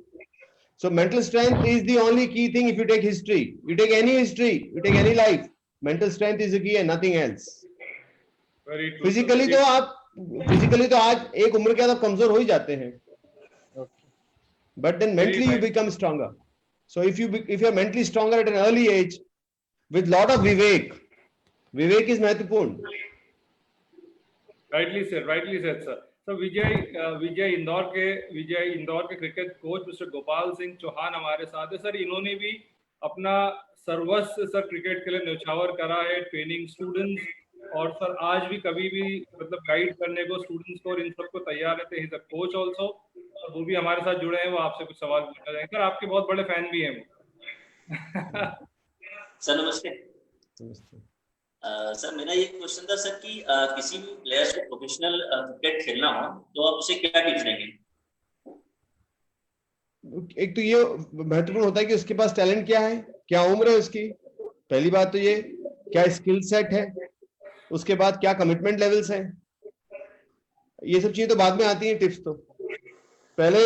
[SPEAKER 2] So mental strength is the only key thing. If you take history, you take any history, you take any life, mental strength is the key and nothing else.
[SPEAKER 1] Very true.
[SPEAKER 2] Physically तो आज एक उम्र के बाद आप कमजोर हो ही जाते हैं. But then mentally you become stronger. So if you are mentally stronger at an early age with lot of vivek is महत्वपूर्ण.
[SPEAKER 1] Rightly said, sir. So Vijay Indore के cricket coach mister Gopal Singh Chauhan हमारे साथ है. सर इन्होंने भी अपना सर्वस्व सर क्रिकेट के लिए न्यौछावर करा है, ट्रेनिंग स्टूडेंट्स, और सर आज भी कभी भी मतलब गाइड करने को स्टूडेंट्स को और इन सबको तैयार रहते हैं. सर कोच ऑल्सो, और वो भी हमारे साथ जुड़े हैं, वो आपसे कुछ सवाल पूछना चाहेंगे. सर आपके बहुत बड़े फैन भी हैं वो.
[SPEAKER 10] सर नमस्ते. सर मेरा ये क्वेश्चन था सर कि किसी भी प्लेयर को प्रोफेशनल क्रिकेट खेलना हो तो आप उसे क्या टिप्स देंगे?
[SPEAKER 2] एक तो ये महत्वपूर्ण होता है कि उसके पास टैलेंट क्या है, क्या उम्र है उसकी, पहली बात तो ये, क्या स्किल सेट है, उसके बाद क्या कमिटमेंट लेवल्स हैं. ये सब चीजें तो बाद में आती हैं टिप्स. तो पहले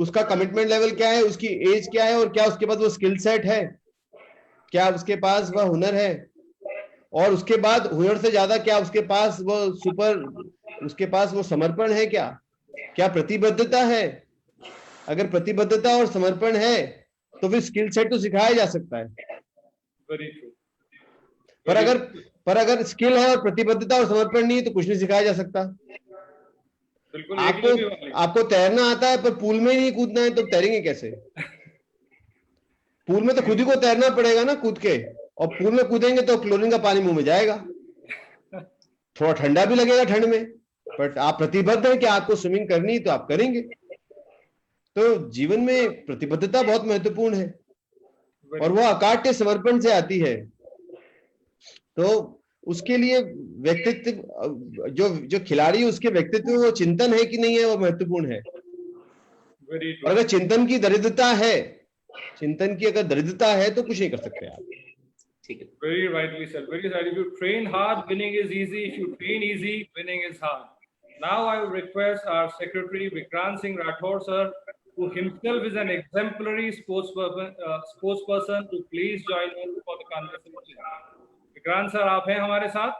[SPEAKER 2] उसका कमिटमेंट लेवल क्या है, उसकी एज क्या है, और क्या उसके पास वो स्किल सेट है, क्या उसके पास वह हुनर है, और उसके बाद हुनर से ज्यादा क्या उसके पास वो समर्पण है, क्या प्रतिबद्धता है. अगर प्रतिबद्धता और समर्पण है तो फिर स्किल सेट तो सिखाया जा सकता है.
[SPEAKER 1] Very true.
[SPEAKER 2] पर अगर स्किल है और प्रतिबद्धता और समर्पण नहीं है तो कुछ नहीं सिखाया जा सकता. आपको तैरना आता है पर पूल में नहीं कूदना है तो तैरेंगे कैसे? पूल में तो खुद ही को तैरना पड़ेगा ना, कूद के, और पूल में कूदेंगे तो क्लोरीन का पानी मुंह में जाएगा, थोड़ा ठंडा भी लगेगा ठंड में, बट आप प्रतिबद्ध हैं कि आपको स्विमिंग करनी तो आप करेंगे. तो जीवन में प्रतिबद्धता बहुत महत्वपूर्ण है और वो अकाट्य समर्पण से आती है. तो उसके लिए व्यक्तित्व, जो खिलाड़ी उसके व्यक्तित्व वो चिंतन है कि नहीं है, वो महत्वपूर्ण है. और अगर चिंतन की दरिद्रता है तो कुछ नहीं कर सकते आप.
[SPEAKER 1] Very rightly said. Very right. If you train hard, winning is easy. If you train easy, winning is hard. Now I will request our secretary Vikrant Singh Rathore sir, who himself is an exemplary spokesperson, to please join us for the conversation. Vikrant sir, आप हैं हमारे साथ?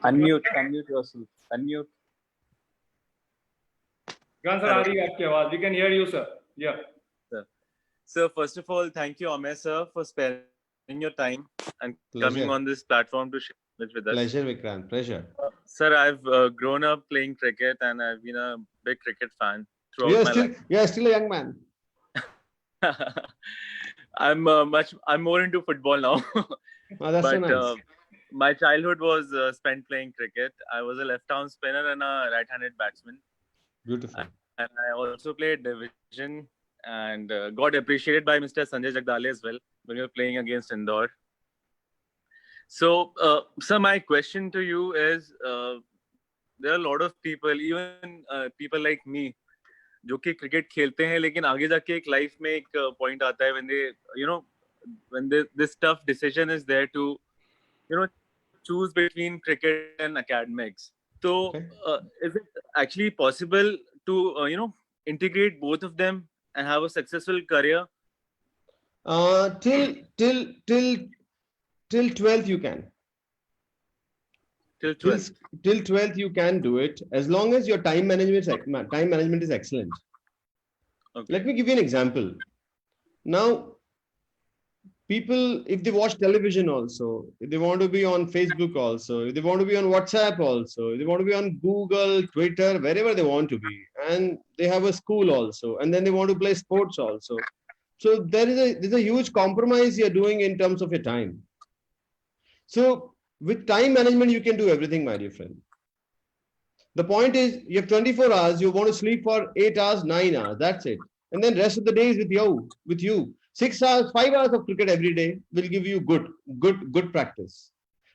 [SPEAKER 11] Unmute yourself. Unmute.
[SPEAKER 1] Vikrant sir, आ रही है आपकी आवाज. We can hear you, sir. Yeah.
[SPEAKER 11] Sir, first of all, thank you, Amey sir, for sparing your time and coming on this platform to share it with us.
[SPEAKER 2] Pleasure, Vikrant. Pleasure.
[SPEAKER 11] Sir, I've grown up playing cricket and I've been a big cricket fan throughout my life.
[SPEAKER 2] You are still a young man.
[SPEAKER 11] I'm more into football now.
[SPEAKER 2] That's so nice.
[SPEAKER 11] My childhood was spent playing cricket. I was a left-arm spinner and a right-handed batsman.
[SPEAKER 2] Beautiful.
[SPEAKER 11] And I also played division and got appreciated by Mr. Sanjay Jagdale as well when we were playing against Indore. So, sir, my question to you is, there are a lot of people, even people like me, जो कि cricket खेलते हैं लेकिन आगे जाके एक life में एक पॉइंट आता है when they, you know, when this tough decision is there to, you know, choose between cricket and academics. So, is it actually possible to, you know, integrate both of them and have a successful career?
[SPEAKER 2] Till 12th you can.
[SPEAKER 11] Till 12th.
[SPEAKER 2] Till 12th you can do it as long as your time management is excellent.
[SPEAKER 11] Okay.
[SPEAKER 2] Let me give you an example. Now, people, if they watch television also, if they want to be on Facebook also, if they want to be on WhatsApp also, if they want to be on Google, Twitter, wherever they want to be, and they have a school also, and then they want to play sports also. So there's a huge compromise you're doing in terms of your time. So with time management, you can do everything, my dear friend. The point is, you have 24 hours, you want to sleep for 8 hours, 9 hours, that's it. and then rest of the day is with you. 6 hours, 5 hours of cricket every day will give you good practice.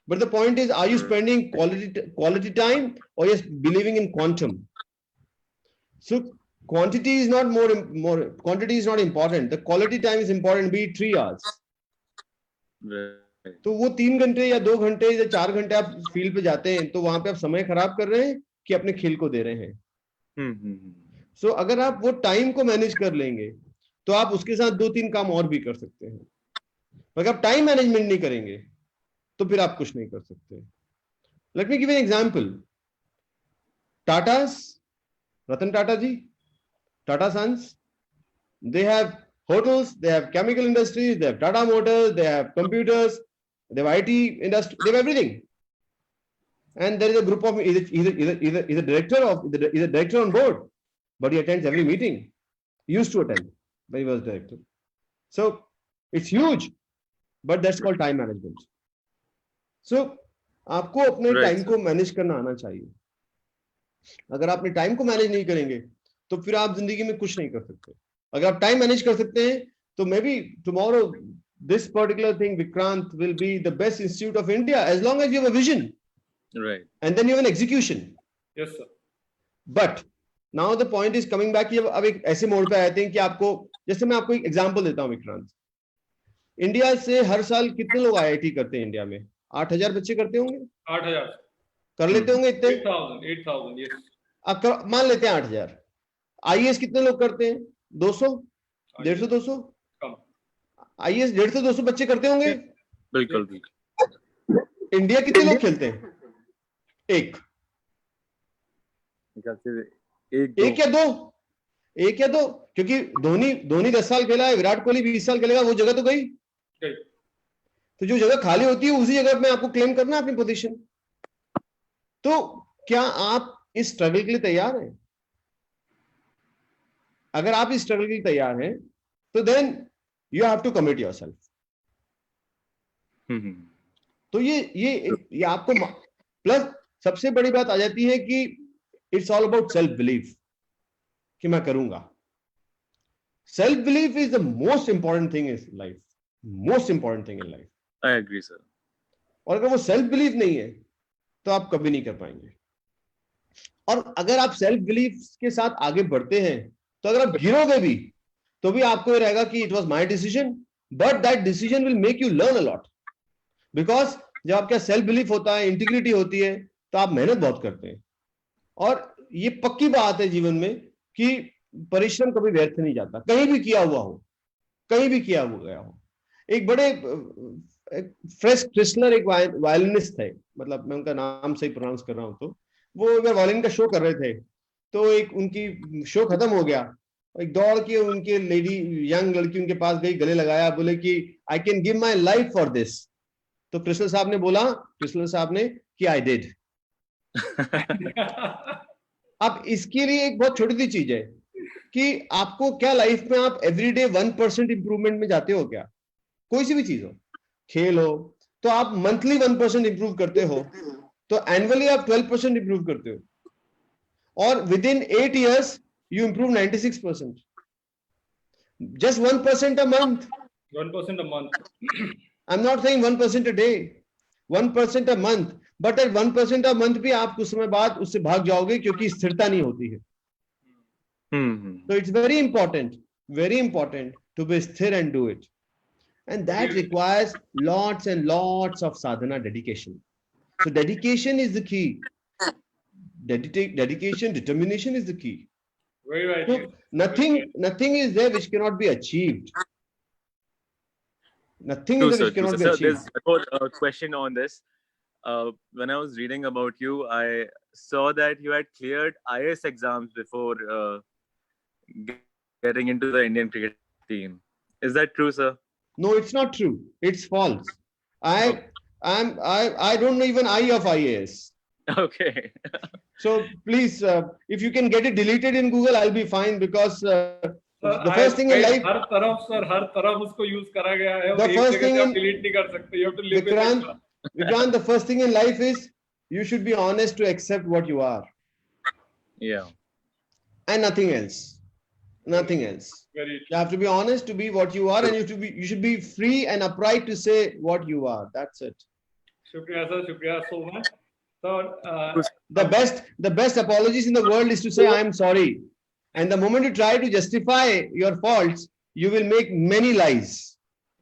[SPEAKER 2] But the point is, are you spending quality time, or just believing in quantum? So quantity is not quantity is not important. The quality time is important. Be it 3 hours. तो वो 3 घंटे या 2 घंटे या 4 घंटे आप field पे जाते हैं, तो वहां पे आप समय खराब कर रहे हैं कि अपने खेल को दे रहे हैं. सो अगर आप वो टाइम को मैनेज कर लेंगे, तो आप उसके साथ 2-3 काम और भी कर सकते हैं. अगर आप टाइम मैनेजमेंट नहीं करेंगे, तो फिर आप कुछ नहीं कर सकते. Let me give an example. Tatas, Ratan Tata ji, Tata Sons, they have hotels, they have chemical industries, they have Tata Motors, they have computers, they have IT industry, they have everything. And there is a group of, he's a director on board, but he attends every meeting. He used to attend when he was director. So it's huge, but that's called time management. So आपको अपने time को manage करना आना चाहिए. अगर आपने time को manage नहीं करेंगे, तो फिर आप जिंदगी में कुछ नहीं कर सकते. अगर आप टाइम मैनेज कर सकते हैं, तो maybe tomorrow this particular thing, Vikrant, will be the best institute of India, as long as you have a vision, right, and then you have an execution.
[SPEAKER 1] Yes sir.
[SPEAKER 2] But now the point is coming back कि अब एक ऐसे mode पे आते हैं कि आपको, जैसे मैं आपको एक एग्जांपल देता हूं विक्रांत. इंडिया से हर साल कितने लोग आईआईटी करते हैं इंडिया में? 8,000 बच्चे करते होंगे.
[SPEAKER 1] 8,000
[SPEAKER 2] कर लेते होंगे इतने.
[SPEAKER 1] 8,000 यस.
[SPEAKER 2] अब मान लेते हैं 8,000. आईएएस कितने लोग करते हैं? 200, 150, 200. आईएएस 150-200 बच्चे करते होंगे.
[SPEAKER 11] बिल्कुल.
[SPEAKER 2] इंडिया कितने लोग खेलते हैं? एक या दो. क्योंकि धोनी 10 साल खेला है, विराट कोहली 20 साल खेलेगा, वो जगह तो गई. तो जो जगह खाली होती है, उसी जगह में आपको क्लेम करना है अपनी पोजीशन. तो क्या आप इस स्ट्रगल के लिए तैयार हैं? अगर आप इस स्ट्रगल के लिए तैयार हैं, तो then you have to commit yourself. तो ये आपको प्लस सबसे बड़ी बात आ जाती है कि it's all about self belief, कि मैं करूंगा. Self belief is the most important thing in life. Most important thing in life.
[SPEAKER 11] I agree sir.
[SPEAKER 2] और अगर वो सेल्फ बिलीफ नहीं है, तो आप कभी नहीं कर पाएंगे. और अगर आप सेल्फ बिलीफ के साथ आगे बढ़ते हैं, तो अगर आप गिरोगे भी, तो भी आपको ये रहेगा कि it was my decision, but that decision will make you learn a lot. Because जब आपका सेल्फ बिलीफ होता है, इंटीग्रिटी होती है, तो आप मेहनत बहुत करते हैं. और ये पक्की बात है जीवन में कि परिश्रम कभी व्यर्थ नहीं जाता, कहीं भी किया हुआ हो, कहीं भी किया हुआ गया हो. एक बड़े फ्रेश क्रिस्लर एक वायलिनिस्ट थे, मतलब मैं उनका नाम सही प्रोनाउंस कर रहा हूं, तो वो अगर वायलिन का शो कर रहे थे, तो एक उनकी शो खत्म हो गया, एक दौड़ के उनके लेडी यंग लड़की उनके पास गई, गले लगाया, बोले कि I can give my life for this. तो क्रिस्लर साहब ने कि आई डिड. अब इसके लिए एक बहुत छोटी सी चीज है कि आपको क्या लाइफ में आप एवरीडे 1% इंप्रूवमेंट में जाते हो क्या? कोई सी भी चीज हो, खेल हो, तो आप मंथली 1% इंप्रूव करते हो, तो एनुअली आप 12% इंप्रूव करते हो, और with in 8 years you improve 96%. Just 1% a month.
[SPEAKER 1] 1% a month.
[SPEAKER 2] I'm not saying 1% a day, 1% a month, but at 1% a month भी आप कुछ समय बाद उससे भाग जाओगे, क्योंकि स्थिरता नहीं होती है. So it's very important to be sthir and do it, and that requires lots and lots of sadhana, dedication. So dedication is the key. Dedication, determination is the key.
[SPEAKER 1] Very right.
[SPEAKER 2] So nothing is there which cannot be achieved. Nothing is there which cannot be achieved.
[SPEAKER 11] There's a question on this. When I was reading about you, I saw that you had cleared IAS exams before getting into the Indian cricket team. Is that true, sir?
[SPEAKER 2] No, it's not true. It's false. I don't know even I of IAS.
[SPEAKER 11] Okay.
[SPEAKER 2] So please, if you can get it deleted in Google, I'll be fine, because the first thing in life.
[SPEAKER 1] हर तरफ उसको use करा गया है.
[SPEAKER 2] The first thing in
[SPEAKER 1] delete नहीं कर सकते. You have to live with it.
[SPEAKER 2] Vikrant, the first thing in life is you should be honest to accept what you are.
[SPEAKER 11] Yeah.
[SPEAKER 2] And nothing else. Nothing else.
[SPEAKER 1] Very true.
[SPEAKER 2] You have to be honest to be what you are, and you should be free and upright to say what you are. That's it.
[SPEAKER 1] Shukriya sir, shukriya so much. So
[SPEAKER 2] The best apologies in the world is to say I am sorry, and the moment you try to justify your faults, you will make many lies.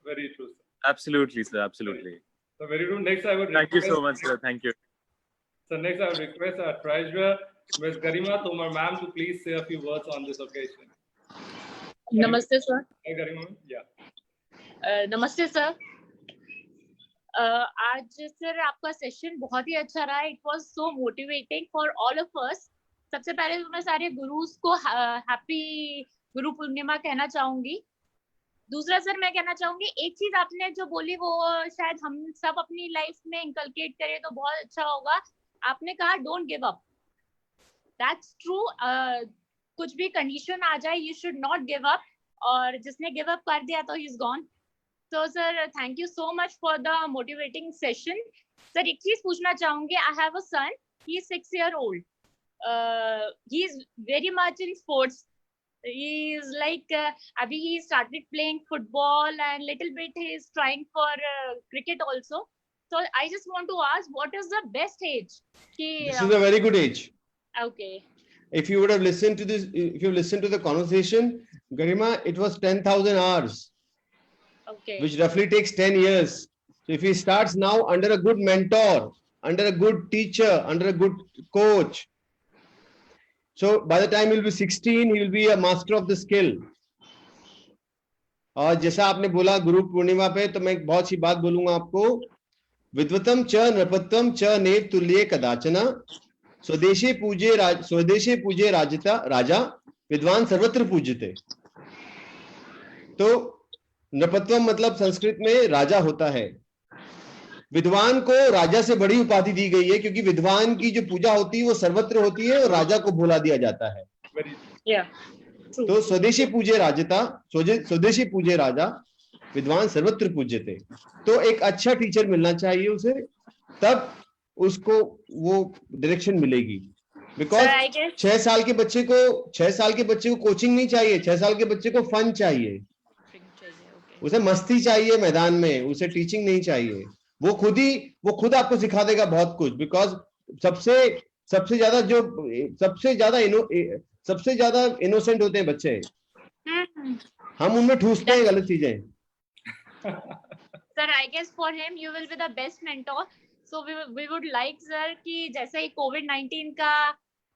[SPEAKER 1] very true, sir.
[SPEAKER 11] Absolutely, sir. Absolutely.
[SPEAKER 1] So very true. Next, I would
[SPEAKER 11] Thank you
[SPEAKER 1] request,
[SPEAKER 11] so much, sir. Thank you.
[SPEAKER 1] So next, I would request our treasurer, Ms. Garima Tomar ma'am, to please say a few words on this occasion.
[SPEAKER 12] Namaste, sir.
[SPEAKER 1] Hi, Garima. Yeah.
[SPEAKER 12] नमस्ते sir. आज sir आपका session बहुत ही अच्छा रहा. It was so motivating for all of us. सबसे पहले तो मैं सारे गुरुज को हैप्पी गुरु पूर्णिमा कहना चाहूंगी. दूसरा सर मैं कहना चाहूंगी, एक चीज आपने जो बोली वो शायद हम सब अपनी लाइफ में इंकलकेट करें तो बहुत अच्छा होगा. आपने कहा don't give up. That's true. कुछ भी कंडीशन आ जाए you should not give up. और जिसने गिव अप कर दिया तो he is gone. So sir, thank you so much for the motivating session. Sir, एक चीज पूछना चाहूंगी. I have a son. He is 6-year-old. He is very much in sports. He is like abhi he started playing football and little bit he is trying for cricket also. So I just want to ask, what is the best age?
[SPEAKER 2] This is a very good age.
[SPEAKER 12] Okay.
[SPEAKER 2] If you would have listened to this, if you listened to the conversation, Garima, it was 10,000 hours.
[SPEAKER 12] Okay.
[SPEAKER 2] Which roughly takes 10 years. So if he starts now under a good mentor, under a good teacher, under a good coach, so by the time he will be 16, he will be a master of the skill. और जैसा आपने बोला गुरु पूर्णिमा पे, तो मैं एक बहुत सी बात बोलूंगा आपको. विद्वतम च नृपत्वम च नेव तुल्ये कदाचना स्वदेशे पूजे राजा विद्वान सर्वत्र पूज्यते. तो नृपत्वम मतलब संस्कृत में राजा होता है. विद्वान को राजा से बड़ी उपाधि दी गई है, क्योंकि विद्वान की जो पूजा होती है वो सर्वत्र होती है और राजा को भुला दिया जाता है. तो स्वदेशी पूजे राजा विद्वान सर्वत्र पूज्यते. तो एक अच्छा टीचर मिलना चाहिए उसे, तब उसको वो डायरेक्शन मिलेगी. बिकॉज 6 साल के बच्चे को कोचिंग नहीं चाहिए. 6 साल के बच्चे को फन चाहिए, उसे मस्ती चाहिए मैदान में, उसे टीचिंग नहीं चाहिए. वो खुद आपको सिखा देगा बहुत कुछ. बिकॉज सबसे ज्यादा इनोसेंट होते हैं बच्चे. हम उनमें ठूसते हैं गलत चीजें.
[SPEAKER 12] Sir, I guess for him you will be the best mentor. So we would like sir कि जैसे ही COVID-19 का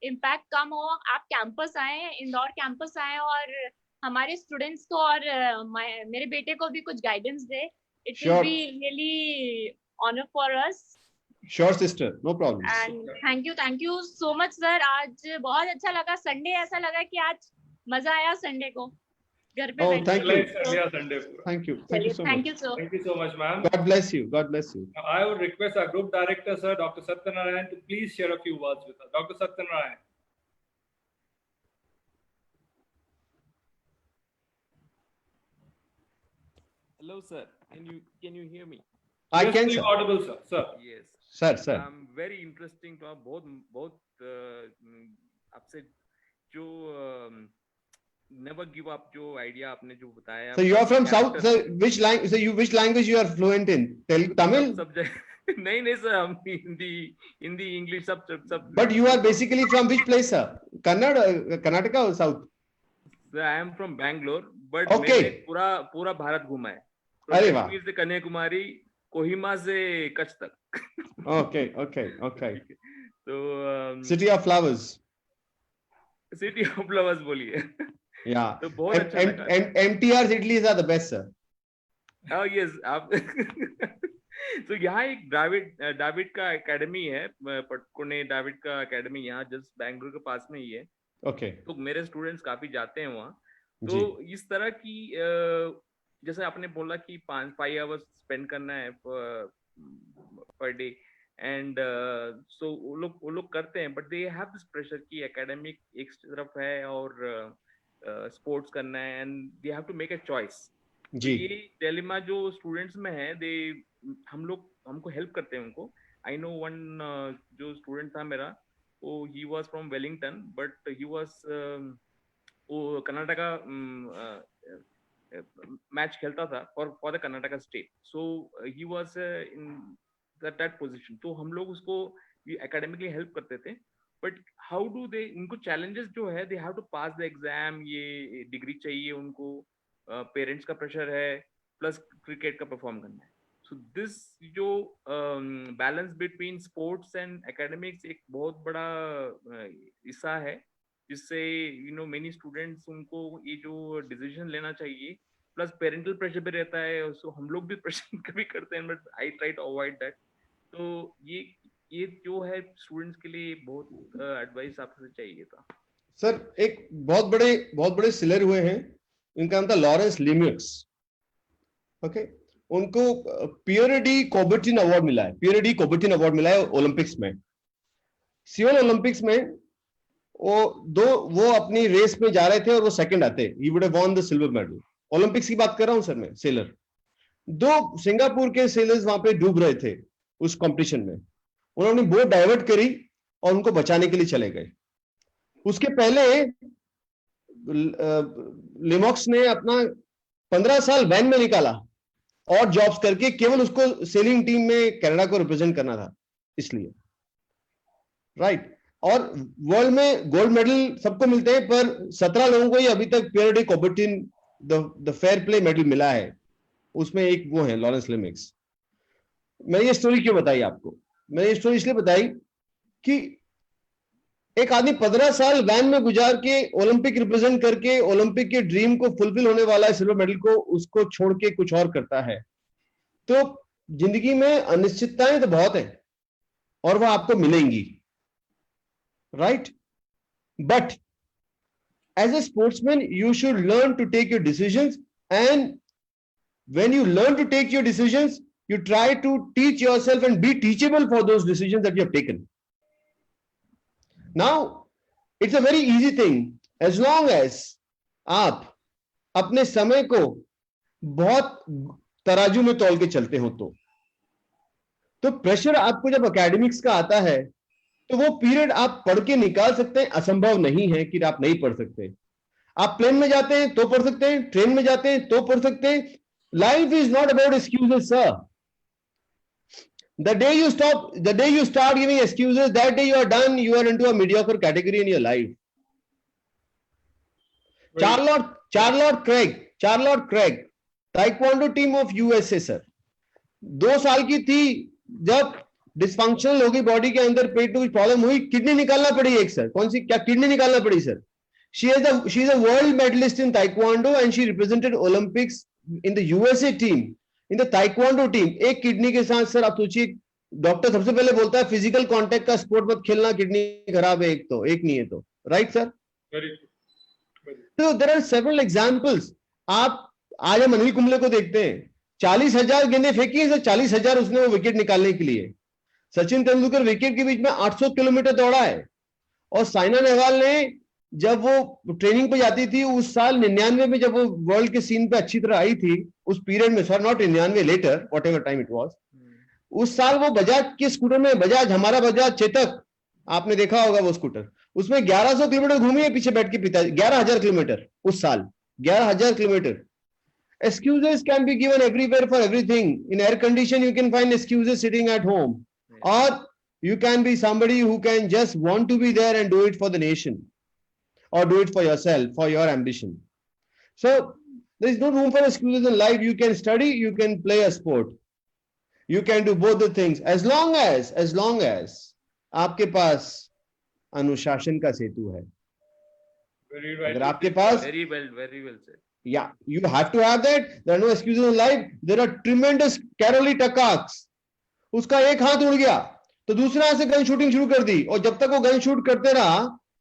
[SPEAKER 12] इम्पैक्ट कम हो, आप कैंपस आए, इंदौर कैंपस आए और हमारे स्टूडेंट्स को और मेरे बेटे को भी कुछ guidance they. It will be really honor for us.
[SPEAKER 2] Sure sister, no problem.
[SPEAKER 12] And thank you so much sir. आज बहुत अच्छा लगा. संडे ऐसा लगा कि आज मजा आया संडे को घर पे बैठ.
[SPEAKER 2] Thank you.
[SPEAKER 12] Thank you so much.
[SPEAKER 1] Thank you so much, ma'am.
[SPEAKER 2] God bless you. God bless you.
[SPEAKER 1] Now, I would request our group director, sir, Dr. Satyanarayan, to please share a few words with us. Dr. Satyanarayan.
[SPEAKER 13] Hello, sir. Can you hear me?
[SPEAKER 2] I
[SPEAKER 1] yes,
[SPEAKER 2] can, sir.
[SPEAKER 1] Audible, sir. Sir.
[SPEAKER 13] Yes.
[SPEAKER 2] Sir.
[SPEAKER 13] Very interesting to बहुत आपसे जो never give up जो idea आपने जो बताया.
[SPEAKER 2] So you are from South. So which language you are fluent in? Tamil?
[SPEAKER 13] नहीं sir, हम Hindi English सब.
[SPEAKER 2] But you are basically from which place, sir? Karnataka or South?
[SPEAKER 13] Sir, I am from Bangalore, but
[SPEAKER 2] Okay.
[SPEAKER 13] मैंने पूरा भारत घूमा है.
[SPEAKER 2] अरे वाह.
[SPEAKER 13] से कन्याकुमारी, कोहिमा से कच्छ तक.
[SPEAKER 2] Okay.
[SPEAKER 13] तो
[SPEAKER 2] City of Flowers.
[SPEAKER 13] City of Flowers बोलिए.
[SPEAKER 2] Yeah.
[SPEAKER 13] तो बहुत अच्छा लगा.
[SPEAKER 2] MTR's idlis are the best, sir.
[SPEAKER 13] Oh yes, आप. तो यहाँ एक डाविड का एकेडमी है, पुणे डाविड का एकेडमी यहाँ जस्ट बैंगलोर के पास में ही है.
[SPEAKER 2] Okay.
[SPEAKER 13] तो मेरे स्टूडेंट्स काफी जाते हैं वहाँ. तो इस तरह की जैसे आपने बोला कि 5 आवर्स स्पेंड करना है पर डे, एंड सो वो लोग करते हैं, but they have this pressure कि एकेडमिक एक तरफ है और स्पोर्ट्स करना है, and they have to make a choice. ये डिलेमा जो स्टूडेंट्स में है, हमको हेल्प करते हैं उनको. आई नो वन जो स्टूडेंट था मेरा, he was from Wellington, but he was वो कर्नाटका मैच खेलता था for the Karnataka state, so he was in that position. तो हम लोग उसको एकेडमिकली हेल्प करते थे, बट हाउ डू दे, उनको चैलेंजेस जो है, they have to pass the exam, ये डिग्री चाहिए उनको, पेरेंट्स का प्रेशर है, प्लस क्रिकेट का परफॉर्म करना है। सो दिस जो balance between sports and academics एक बहुत बड़ा हिस्सा है, जिससे मेनी स्टूडेंट्स, उनको ये जो डिसीजन लेना चाहिए, प्लस पेरेंटल प्रेशर भी रहता है, सो हम लोग भी प्रेशर कभी करते हैं, but I try to avoid that. तो ये जो है स्टूडेंट्स के लिए बहुत एडवाइस आपसे चाहिए था।
[SPEAKER 2] सर एक बहुत बड़े सिलर हुए हैं, इनका नाम था लॉरेंस लिमिक्स। ओके, उनको पियर डी कोबर्टिन अवार्ड मिला है, पियर डी कोबर्टिन अवार्ड मिला है ओलंपिक्स में। सियोल ओलंपिक्स में वो अपनी रेस में जा रहे थे और वो सेकंड आते, he would have won the silver medal. Olympics की बात कर रहा हूं सर मैं, सेलर। 2 सिंगापुर के सेलर्स वहां पे डूब रहे थे उस कंपटीशन में, उन्होंने बोट डाइवर्ट करी और उनको बचाने के लिए चले गए। उसके पहले लिमॉक्स ने अपना 15 साल वैन में निकाला और जॉब्स करके, केवल उसको सेलिंग टीम में कनाडा को रिप्रेजेंट करना था इसलिए, राइट। और वर्ल्ड में गोल्ड मेडल सबको मिलते हैं, पर 17 लोगों को ही अभी तक Pierre de Coubertin the fair play medal मिला है, उसमें एक वो है लॉरेंस लिमिक्स। मैं ये स्टोरी क्यों बताई आपको? मैंने ये स्टोरी इसलिए बताई कि एक आदमी 15 साल वैन में गुजार के ओलंपिक रिप्रेजेंट करके ओलंपिक के ड्रीम को फुलफिल होने वाला है, सिल्वर मेडल को, उसको छोड़ के कुछ और करता है। तो जिंदगी में अनिश्चितताएं तो बहुत है और वह आपको मिलेंगी, right. But as a sportsman you should learn to take your decisions, and when you learn to take your decisions, you try to teach yourself and be teachable for those decisions that you have taken. Now, it's a very easy thing as long as आप अपने समय को बहुत तराजू में तौल के चलते हो। तो प्रेशर आपको जब एकेडमिक्स का आता है तो वो पीरियड आप पढ़ के निकाल सकते हैं, असंभव नहीं है कि आप नहीं पढ़ सकते। आप प्लेन में जाते हैं तो पढ़ सकते हैं, ट्रेन में जाते हैं तो पढ़ सकते हैं। Life is not about excuses sir. The day you start giving excuses, that day you are done. You are into a mediocre category in your life. Right. Charlotte Craig, taekwondo team of USA sir, 2 साल की थी जब dysfunctional होगी body के अंदर, पेट में कुछ problem हुई, किडनी निकालना पड़ी एक सर। कौन सी, क्या किडनी निकालना पड़ी sir? She is a world medalist in taekwondo and she represented Olympics in the USA team. In the taekwondo team. एक किडनी के साथ सर आप सोचिए, डॉक्टर सबसे पहले बोलता है फिजिकल कांटेक्ट का स्पोर्ट मत खेलना, किडनी खराब है, एक नहीं है तो, राइट सर। तो देयर आर सेवरल एग्जांपल्स। आप आज हम अनिल कुंबले को देखते हैं, 40,000 गेंदें फेंकी है सर, 40,000 उसने वो विकेट निकालने के लिए। सचिन तेंदुलकर विकेट के बीच में 800 किलोमीटर दौड़ा है। और साइना नेहवाल ने जब वो ट्रेनिंग पे जाती थी उस साल 99 में, जब वो वर्ल्ड के सीन पे अच्छी तरह आई थी उस पीरियड में, sir not 99 later, whatever time it was, उस साल वो बजाज के स्कूटर में, हमारा बजाज चेतक, आपने देखा होगा वो स्कूटर, उसमें 1100 किलोमीटर घूमी है पीछे बैठ के पिताजी, 11,000 किलोमीटर उस साल, 11,000 kilometre. Excuses can be given everywhere for everything. In air condition you can find excuses sitting at home, or you can be somebody who can just want to be there and do it for the nation, or do it for yourself, for your ambition. So there is no room for excuses in life. You can study, you can play a sport, you can do both the things as long as आपके पास अनुशासन का सेतु है। अगर आपके पास,
[SPEAKER 13] very well said.
[SPEAKER 2] Yeah, you have to have that. There are no excuses in life. There are tremendous Carolee Takaks. उसका एक हाथ उड़ गया तो दूसरे हाथ से गन शूटिंग शुरू कर दी, और जब तक वो गन शूट करते रहा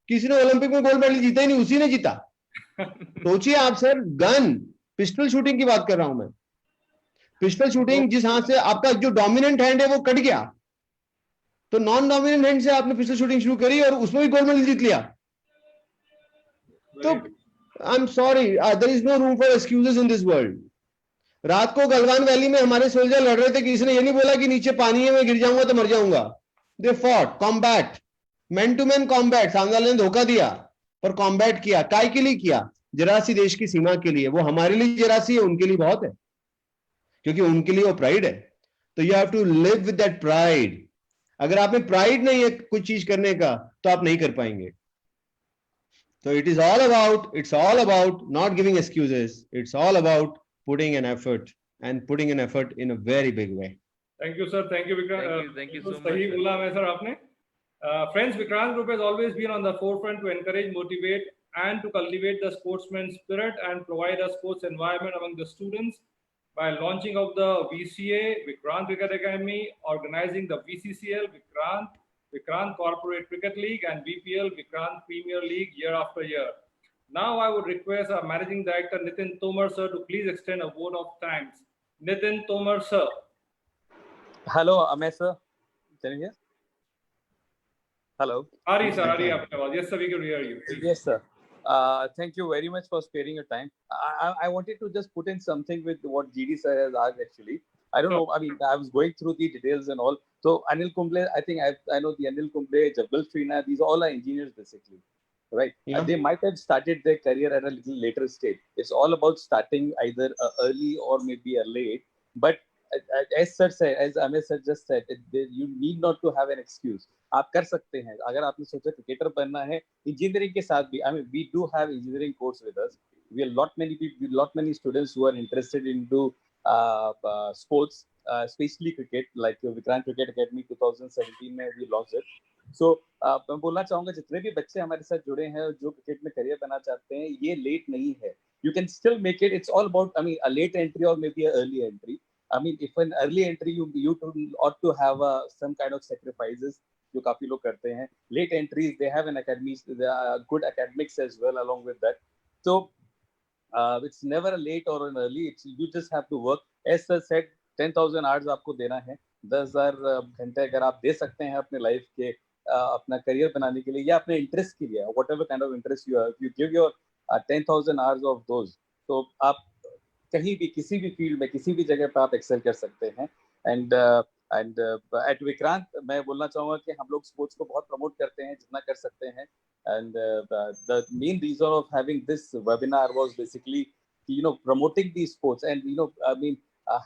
[SPEAKER 2] किसी ने ओलंपिक में गोल्ड मेडल जीता ही नहीं, उसी ने जीता। सोचिए आप सर, गन पिस्टल शूटिंग की बात कर रहा हूं मैं। पिस्टल शूटिंग, जिस हाथ से आपका जो डोमिनेंट हैंड है वो कट गया, तो नॉन डोमिनेंट हैंड से आपने पिस्टल शूटिंग शुरू करी और उसमें भी गोल्ड मेडल जीत लिया। तो I am sorry, there is no room for excuses in this world. रात को गलवान वैली में हमारे सोल्जर लड़ रहे थे, किसी ने ये नहीं बोला कि नीचे पानी है मैं गिर जाऊंगा तो मर जाऊंगा। They fought, combat, man to man combat. सामने वाले ने धोखा दिया, पर कॉम्बैट किया, काय के लिए किया? जरासी देश की सीमा के लिए। वो हमारे लिए जरासी है, उनके लिए बहुत है, क्योंकि उनके लिए वो प्राइड है। तो you have to live with that pride. अगर आप में प्राइड नहीं है कुछ चीज करने का, तो आप नहीं कर पाएंगे। So it's all about not giving excuses. It's all about putting an effort and putting an effort in a very big way.
[SPEAKER 1] Thank you, sir. Thank you, Vikrant.
[SPEAKER 13] Thank you so much.
[SPEAKER 1] सही बोला है sir आपने. Friends, Vikrant Group has always been on the forefront to encourage, motivate, and to cultivate the sportsman spirit and provide a sports environment among the students by launching of the VCA, Vikrant Cricket Academy, organizing the VCCL, Vikrant Corporate Cricket League, and VPL, Vikrant Premier League, year after year. Now I would request our Managing Director Nitin Tomar sir to please extend a vote of thanks. Nitin Tomar sir.
[SPEAKER 14] Hello, Amay sir. Can you hear? Hello.
[SPEAKER 1] Ari sir, Ari aapki awaaz. Yes sir, we can hear you.
[SPEAKER 14] Yes sir. Thank you very much for sparing your time. I wanted to just put in something with what GD sir has asked actually. I don't know. I mean, I was going through the details and all. So Anil Kumble, I think I know the Anil Kumble, Jabal Srina, these all are engineers basically, right?
[SPEAKER 2] Yeah.
[SPEAKER 14] They might have started their career at a little later stage. It's all about starting either early or maybe a late. But as sir said, as Amay sir just said, you need not to have an excuse. आप कर सकते हैं. अगर आपने सोचा cricketer बनना है, engineering के साथ भी, I mean, we do have engineering course with us. We have lot many students who are interested into sports, especially cricket, like Vikrant Cricket Academy 2017 में we launched it. So मैं बोलना चाहूँगा जितने भी बच्चे हमारे साथ जुड़े हैं जो क्रिकेट में करियर बनाना चाहते हैं, ये लेट नहीं है. You can still make it. It's all about, I mean, a late entry or maybe an early entry. I mean, if an early entry, you ought to have some kind of sacrifices, जो काफी लोग करते हैं. Late entries, they have an academy, good academics as well along with that. So it's never a late or an early. You just have to work. As sir said, 10,000 hours आपको देना है. 10,000 घंटे अगर आप दे सकते हैं अपने लाइफ के अपना करियर बनाने के लिए या अपने इंटरेस्ट के लिए, whatever kind of interest you have, you give your 10,000 hours of those, तो आप कहीं भी किसी भी फील्ड में किसी भी जगह पर आप एक्सेल कर सकते हैं. एंड एट विक्रांत मैं बोलना चाहूँगा कि हम लोग स्पोर्ट्स को बहुत प्रमोट करते हैं जितना कर सकते हैं. And the main reason of having this webinar was basically promoting these sports and I mean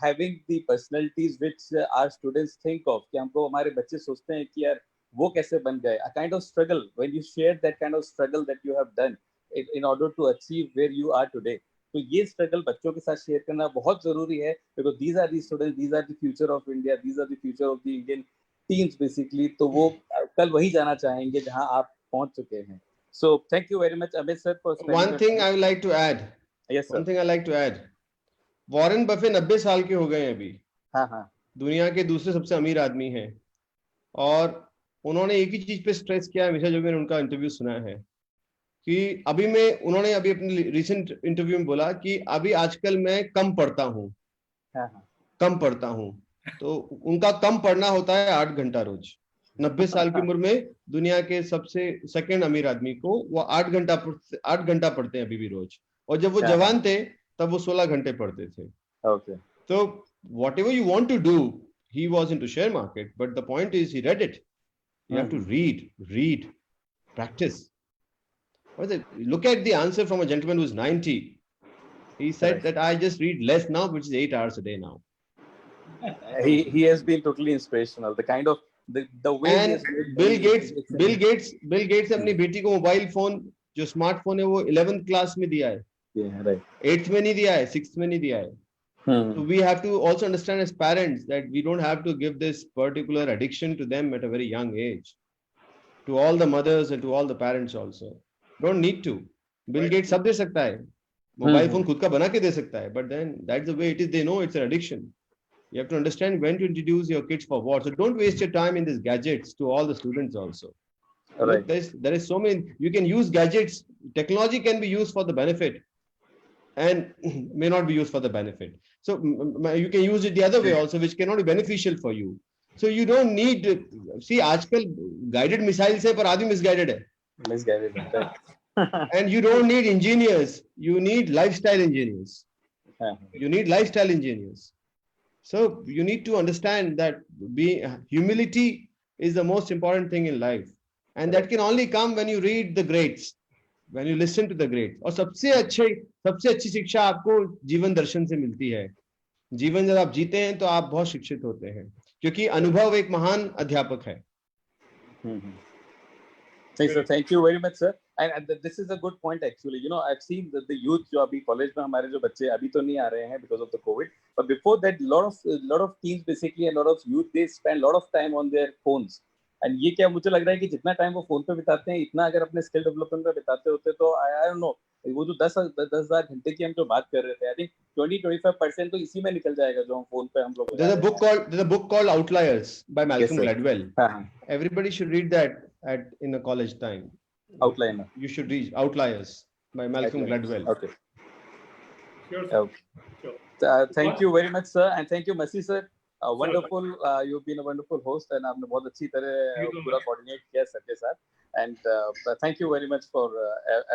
[SPEAKER 14] having the personalities which our students think of, कि हमको हमारे बच्चे सोचते हैं कि यार वो कैसे बन गए. A kind of struggle, when you share that kind of struggle that you have done in order to achieve where you are today, तो ये स्ट्रगल बच्चों के साथ शेयर करना बहुत जरूरी है, because these are the students, these are the future of India, these are the future of the Indian teams basically. तो वो कल वही जाना चाहेंगे जहां आप पहुंच चुके हैं. So thank you very much Amit sir for
[SPEAKER 2] one thing I would like to add.
[SPEAKER 14] Yes sir.
[SPEAKER 2] One thing I like to add. Warren Buffett 90 साल के हो गए हैं अभी.
[SPEAKER 14] हाँ.
[SPEAKER 2] दुनिया के दूसरे सबसे अमीर आदमी हैं और उन्होंने एक ही चीज पे स्ट्रेस किया हमेशा जो मैंने उनका इंटरव्यू सुना है कि उन्होंने अभी अपने रिसेंट इंटरव्यू में बोला कि अभी आजकल मैं कम पढ़ता हूँ. कम पढ़ता हूँ. तो उनका कम पढ़ना होता है 8 घंटा रोज. 90 साल की उम्र में दुनिया के सबसे सेकंड अमीर आदमी को वो 8 घंटा पढ़ते हैं अभी भी रोज. और जब वो जवान थे तब वो 16 घंटे पढ़ते थे.
[SPEAKER 14] Okay.
[SPEAKER 2] So whatever you want to do, he was into share market, but the point is he read it. You have to read, practice. Look at the answer from a gentleman who's 90. He said that I just read less now, which is 8 hours a day now.
[SPEAKER 14] He has been totally inspirational. The kind of the way.
[SPEAKER 2] And Bill Gates अपनी बेटी को mobile phone जो smartphone है वो 11th class में दिया है.
[SPEAKER 14] Yeah, right.
[SPEAKER 2] 8th में नहीं दिया है, 6th में नहीं दिया है. So we have to also understand as parents that we don't have to give this particular addiction to them at a very young age. To all the mothers and to all the parents also. Don't need to. Bill Gates सब दे सकता है. Mobile phone खुद का बना के दे सकता है. But then that's the way it is. They know it's an addiction. You have to understand when to introduce your kids for what. So don't waste your time in these gadgets to all the students also.
[SPEAKER 14] Right.
[SPEAKER 2] There is so many. You can use gadgets. Technology can be used for the benefit and may not be used for the benefit. So you can use it the other way also, which cannot be beneficial for you. So you don't need. See, आजकल guided missiles है पर आदमी misguided है.
[SPEAKER 14] Misguided.
[SPEAKER 2] And you don't need engineers. You need lifestyle engineers. You need lifestyle engineers. So you need to understand that humility is the most important thing in life. And that can only come when you read the greats. when you listen to the great. और सबसे अच्छी शिक्षा आपको जीवन दर्शन से मिलती है। जीवन जब आप जीते हैं तो आप बहुत शिक्षित होते हैं, क्योंकि अनुभव एक महान अध्यापक है।
[SPEAKER 14] Thank you very much, sir. And this is a good point actually. You know, I've seen that the youth जो अभी कॉलेज में हमारे जो बच्चे अभी तो नहीं आ रहे हैं because of the COVID, but before that, lot of teens basically and lot of youth they spend lot of time on their phones. And ये क्या मुझे लग रहा है कि जितना टाइम वो फोन पे बिताते हैं, इतना अगर अपने स्किल डेवलपमेंट पे बिताते होते तो I don't know, वो जो 10,000 घंटे की हम जो बात कर रहे थे, I think 20-25% तो इसी में निकल जाएगा जो हम फोन पे हम लोग।
[SPEAKER 2] There's a book called Outliers by Malcolm Gladwell. Everybody should read that in a college time.
[SPEAKER 14] Outliner.
[SPEAKER 2] You should read Outliers by Malcolm Gladwell.
[SPEAKER 14] Okay. Sure. Thank you very much, sir, and thank you, Messi sir. Wonderful. You've been a wonderful host, and आपने बहुत अच्छी तरह पूरा coordinate किया sir के साथ. And thank you very much for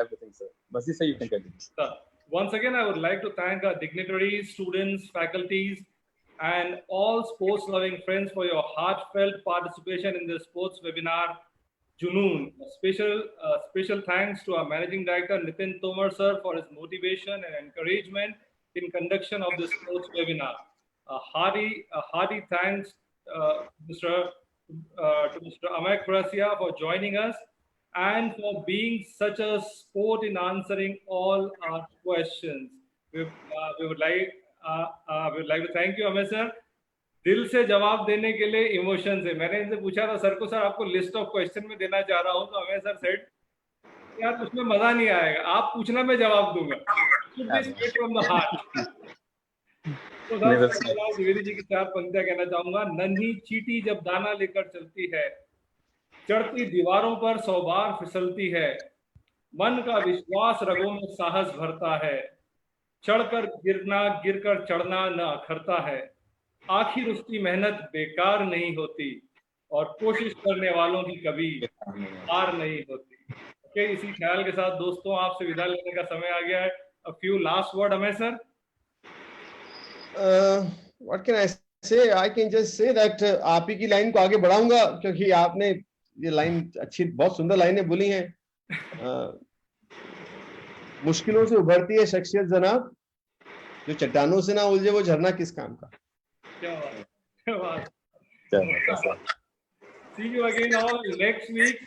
[SPEAKER 14] everything, sir. Messi sir, you can continue.
[SPEAKER 1] Once again, I would like to thank our dignitaries, students, faculties, and all sports-loving friends for your heartfelt participation in this sports webinar, Junoon. Special thanks to our Managing Director, Nitin Tomar sir, for his motivation and encouragement in conduction of this sports webinar. A hearty thanks to Mr. Amay Khurasia for joining us and for being such a sport in answering all our questions. We would like to thank you, Amay sir. दिल से जवाब देने के लिए emotion से मैंने इनसे पूछा था सर को, सर आपको लिस्ट ऑफ क्वेश्चन में देना चाह रहा हूँ, तो हमें सर सेड यार उसमें मजा नहीं आएगा, आप पूछना मैं जवाब दूंगा। From the heart. तो द्विवेदी जी की 4 पंक्तियां कहना चाहूंगा। नन्ही चींटी जब दाना लेकर चलती है, चढ़ती दीवारों पर 100 बार फिसलती है, मन का विश्वास रगों में साहस भरता है, चढ़कर गिरना गिरकर चढ़ना न अखरता है, आखिर उसकी मेहनत बेकार नहीं होती और कोशिश करने वालों की कभी हार नहीं होती। ओके, इसी ख्याल के साथ दोस्तों आपसे विदा लेने का समय आ गया है। A few last word, Amay sir.
[SPEAKER 2] What can I say? I can just say that आप ही की लाइन को आगे बढ़ाऊंगा, क्योंकि आपने ये लाइन अच्छी बहुत सुंदर लाइनें बोली हैं। मुश्किलों से उभरती है शख्सियत जनाब, जो चट्टानों से ना उलझे वो झरना किस काम का।
[SPEAKER 1] क्या बात। See you again all next week,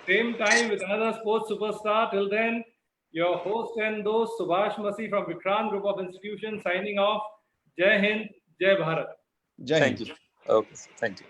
[SPEAKER 1] same time with another sports superstar. Till then, your host and host Subhash Masi from Vikrant Group of Institutions signing off. Jai Hind, Jai Bharat.
[SPEAKER 2] Jai Hind.
[SPEAKER 14] Thank you. Okay, thank you.